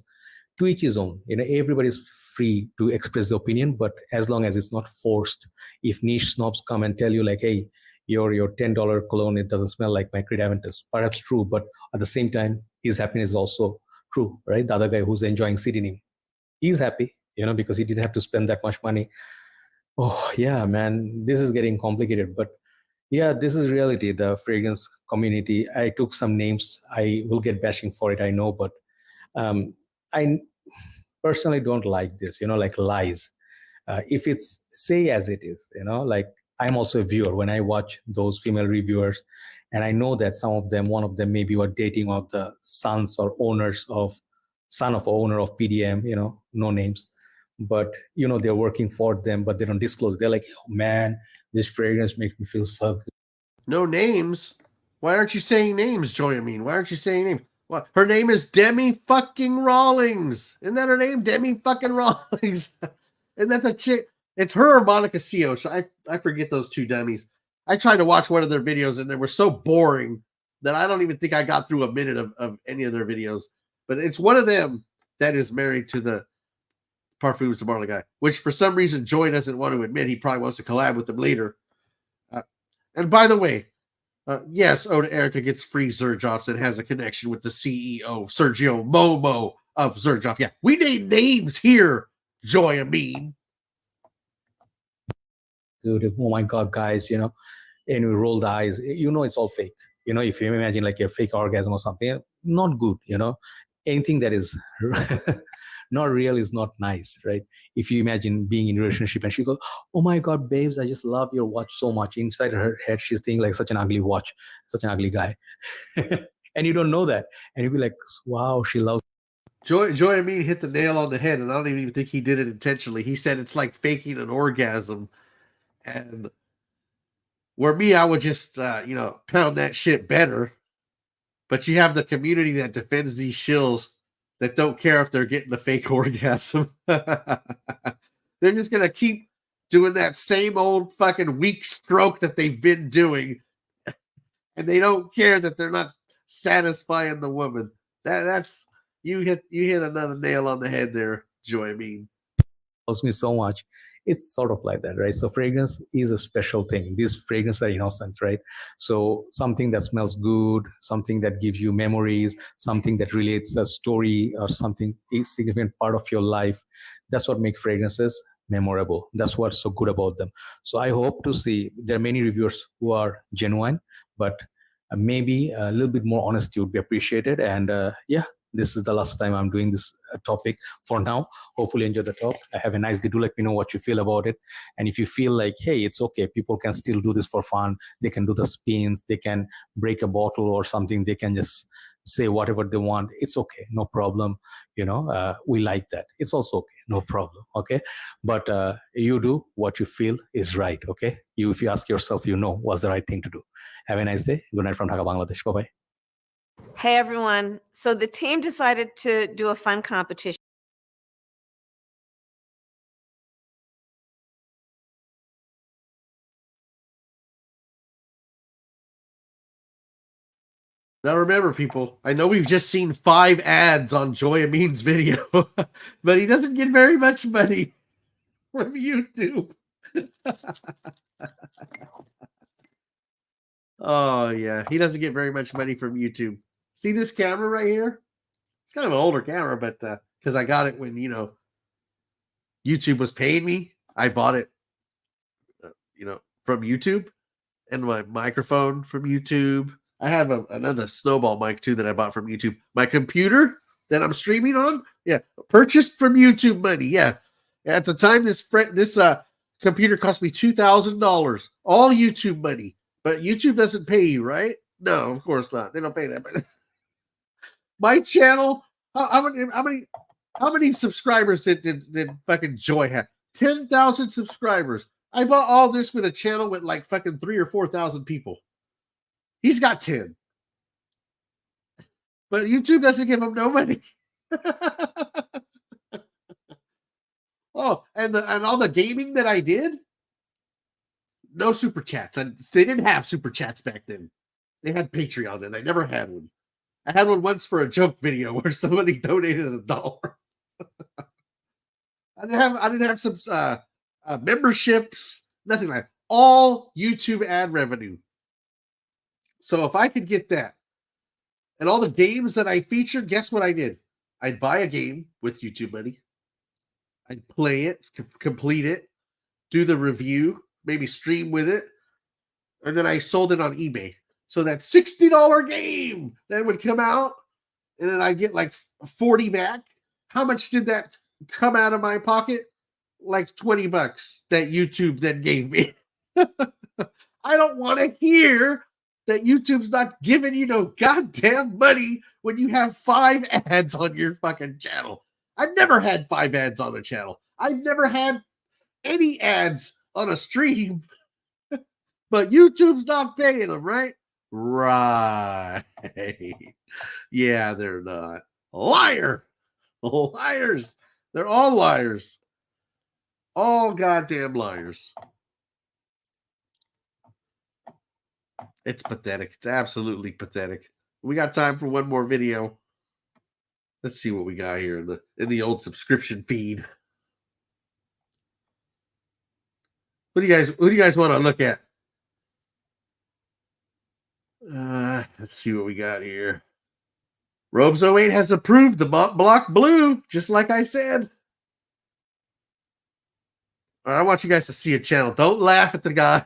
To each his own. Everybody's free to express the opinion, but as long as it's not forced. If niche snobs come and tell you like, hey, your $10 cologne, it doesn't smell like my Creed Aventus, perhaps true, but at the same time, his happiness is also true, right? The other guy who's enjoying sedating, he's happy, because he didn't have to spend that much money. Oh yeah, man, this is getting complicated, but yeah, this is reality. The fragrance community. I took some names. I will get bashing for it, I know, but I personally don't like this, like lies. If it's say as it is, like I'm also a viewer when I watch those female reviewers, and I know that some of them, one of them maybe were dating one of the sons or son of owner of PDM, no names, but they're working for them, but they don't disclose. They're like, oh, man, this fragrance makes me feel so good. No names? Why aren't you saying names, Joy? Why aren't you saying names? What? Her name is Demi fucking Rawlings. Isn't that her name? Demi fucking Rawlings. Isn't that the chick? It's her or Monica Sio. I forget those two dummies. I tried to watch one of their videos and they were so boring that I don't even think I got through a minute of any of their videos. But it's one of them that is married to the Parfums de Marley guy, which for some reason Joy doesn't want to admit. He probably wants to collab with them later. And by the way, yes, Oda Erica gets free Zerjoffs and has a connection with the CEO, Sergio Momo of Zerjoff. Yeah, we name names here, Joy Amin. Dude, oh my God, guys, and we roll the eyes, it's all fake. If you imagine like a fake orgasm or something, not good, anything that is not real is not nice, right? If you imagine being in a relationship and she goes, oh my God, babes, I just love your watch so much. Inside her head, she's thinking like such an ugly watch, such an ugly guy. And you don't know that. And you'll be like, wow, she loves. Joy Amin hit the nail on the head, and I don't even think he did it intentionally. He said it's like faking an orgasm. And where me, I would just, pound that shit better. But you have the community that defends these shills that don't care if they're getting a fake orgasm. They're just going to keep doing that same old fucking weak stroke that they've been doing. And they don't care that they're not satisfying the woman. That's you hit another nail on the head there, Joy. Loves me so much. It's sort of like that, right? So fragrance is a special thing. These fragrances are innocent, right? So something that smells good, something that gives you memories, something that relates a story or something a significant part of your life. That's what makes fragrances memorable. That's what's so good about them. So I hope to see there are many reviewers who are genuine, but maybe a little bit more honesty would be appreciated. And yeah, this is the last time I'm doing this topic for now. Hopefully enjoy the talk. Have a nice day. Do let me know what you feel about it. And if you feel like, hey, it's okay, people can still do this for fun. They can do the spins. They can break a bottle or something. They can just say whatever they want. It's okay. No problem. We like that. It's also okay. No problem. Okay. But you do what you feel is right. Okay. If you ask yourself, what's the right thing to do. Have a nice day. Good night from Dhaka, Bangladesh. Bye-bye. Hey, everyone. So the team decided to do a fun competition. Now remember, people, I know we've just seen 5 ads on Joy Amin's video, but he doesn't get very much money from YouTube. Oh, yeah. He doesn't get very much money from YouTube. See this camera right here? It's kind of an older camera, but because I got it when, YouTube was paying me. I bought it, from YouTube, and my microphone from YouTube. I have another snowball mic, too, that I bought from YouTube. My computer that I'm streaming on, yeah, purchased from YouTube money, yeah. At the time, this computer cost me $2,000, all YouTube money. But YouTube doesn't pay you, right? No, of course not. They don't pay that much. My channel, how many How many subscribers did fucking Joy have? 10,000 subscribers. I bought all this with a channel with like fucking 3,000 or 4,000 people. He's got 10. But YouTube doesn't give him no money. Oh, and all the gaming that I did, no super chats. And they didn't have super chats back then. They had Patreon, and I never had one. I had one once for a joke video where somebody donated $1. I didn't have some memberships, nothing like that. All YouTube ad revenue. So if I could get that, and all the games that I featured, guess what I did? I'd buy a game with YouTube money. I'd play it, complete it, do the review, maybe stream with it, and then I sold it on eBay. So that $60 game that would come out, and then I get like 40 back. How much did that come out of my pocket? Like $20 that YouTube then gave me. I don't want to hear that YouTube's not giving you no goddamn money when you have 5 ads on your fucking channel. I've never had 5 ads on a channel. I've never had any ads on a stream. But YouTube's not paying them, right? Right. Yeah, they're not. Liar. Liars. They're all liars. All goddamn liars. It's pathetic. It's absolutely pathetic. We got time for one more video. Let's see what we got here in the old subscription feed. What do you guys want to look at? Let's see what we got here. Robes08 has approved the block blue, just like I said. All right, I want you guys to see a channel. Don't laugh at the guy.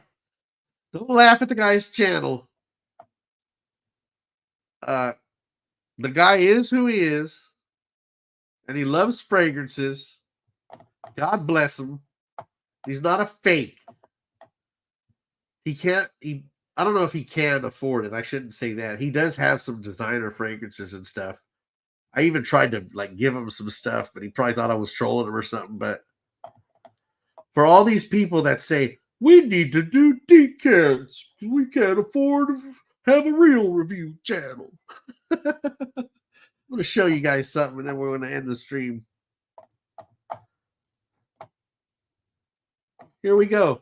Don't laugh at the guy's channel. The guy is who he is, and he loves fragrances. God bless him. He's not a fake. I don't know if he can afford it. I shouldn't say that. He does have some designer fragrances and stuff. I even tried to like give him some stuff, but he probably thought I was trolling him or something. But for all these people that say, we need to do decants, we can't afford to have a real review channel. I'm going to show you guys something, and then we're going to end the stream. Here we go.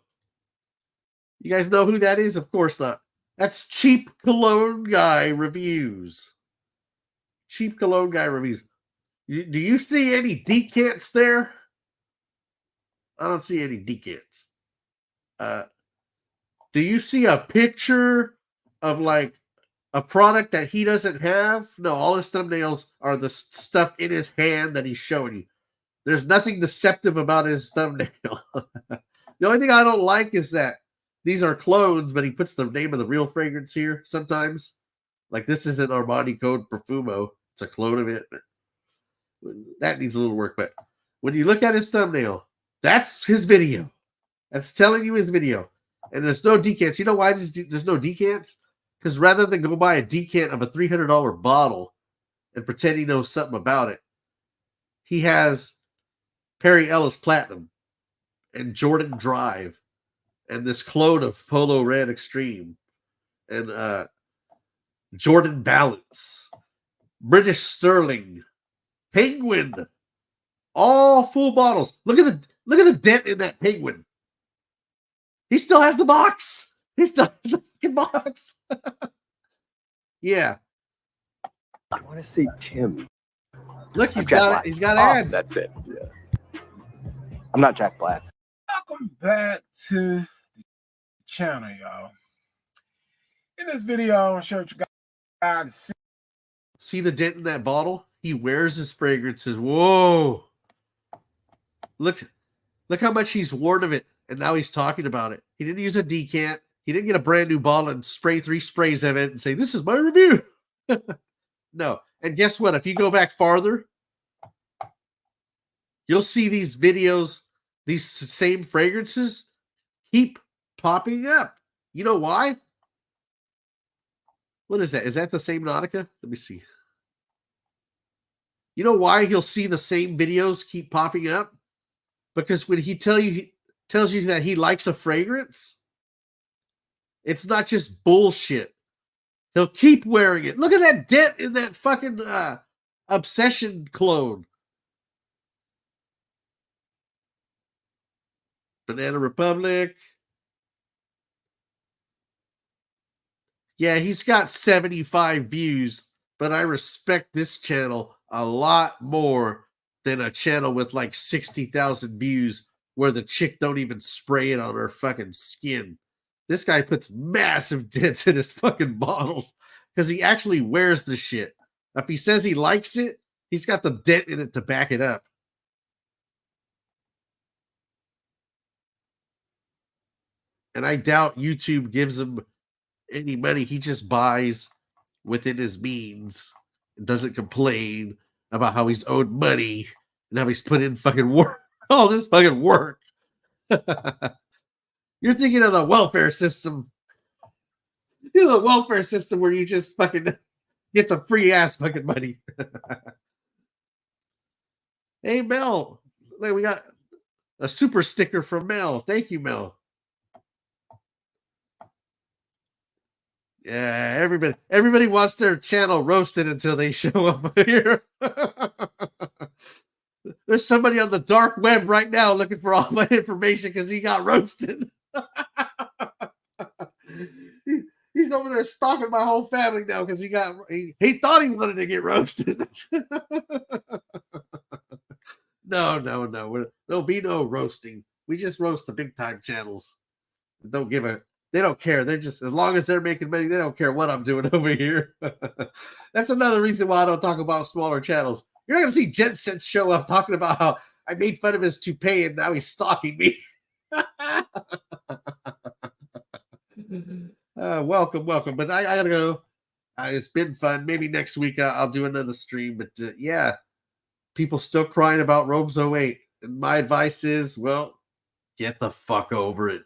You guys know who that is? Of course not. That's Cheap Cologne Guy Reviews. Cheap Cologne Guy Reviews. Do you see any decants there? I don't see any decants. Do you see a picture of like a product that he doesn't have? No, all his thumbnails are the stuff in his hand that he's showing you. There's nothing deceptive about his thumbnail. The only thing I don't like is that these are clones, but he puts the name of the real fragrance here sometimes. Like this isn't Armani Code Profumo. It's a clone of it. That needs a little work. But when you look at his thumbnail, that's his video. That's telling you his video. And there's no decants. You know why there's no decants? Because rather than go buy a decant of a $300 bottle and pretend he knows something about it, he has Perry Ellis Platinum and Jordan Drive and this clone of Polo Red Extreme and Jordan Balance, British Sterling, Penguin, all full bottles. Look at the dent in that Penguin. He still has the box. He still has the fucking box. Yeah. I want to see Tim. Look, he's got ads. That's it. Yeah. I'm not Jack Black. Welcome back to the channel, y'all. In this video, I want to show you guys. See the dent in that bottle? He wears his fragrances. Whoa. Look how much he's worn of it. And now he's talking about it. He didn't use a decant. He didn't get a brand new bottle and spray 3 sprays of it and say, this is my review. No. And guess what? If you go back farther, you'll see these videos, these same fragrances keep popping up. You know why? What is that? Is that the same Nautica? Let me see. You know why he'll see the same videos keep popping up? Because when he tells you that he likes a fragrance, it's not just bullshit. He'll keep wearing it. Look at that dent in that fucking Obsession clone. Banana Republic. Yeah, he's got 75 views, but I respect this channel a lot more than a channel with like 60,000 views where the chick don't even spray it on her fucking skin. This guy puts massive dents in his fucking bottles because he actually wears the shit. If he says he likes it, he's got the dent in it to back it up. And I doubt YouTube gives him any money. He just buys within his means. Doesn't complain about how he's owed money and how he's put in fucking work. All this fucking work. You're thinking of the welfare system. You know, the welfare system where you just fucking get some free ass fucking money. Hey, Mel. Look, we got a super sticker from Mel. Thank you, Mel. Yeah, everybody wants their channel roasted until they show up here. There's somebody on the dark web right now looking for all my information because he got roasted. He's over there stalking my whole family now because he thought he wanted to get roasted. No. There'll be no roasting. We just roast the big time channels. They don't care. They're just, as long as they're making money, they don't care what I'm doing over here. That's another reason why I don't talk about smaller channels. You're not going to see Jensen show up talking about how I made fun of his toupee and now he's stalking me. Welcome. But I got to go. It's been fun. Maybe next week I'll do another stream. But yeah, people still crying about Robes 08. And my advice is, well, get the fuck over it.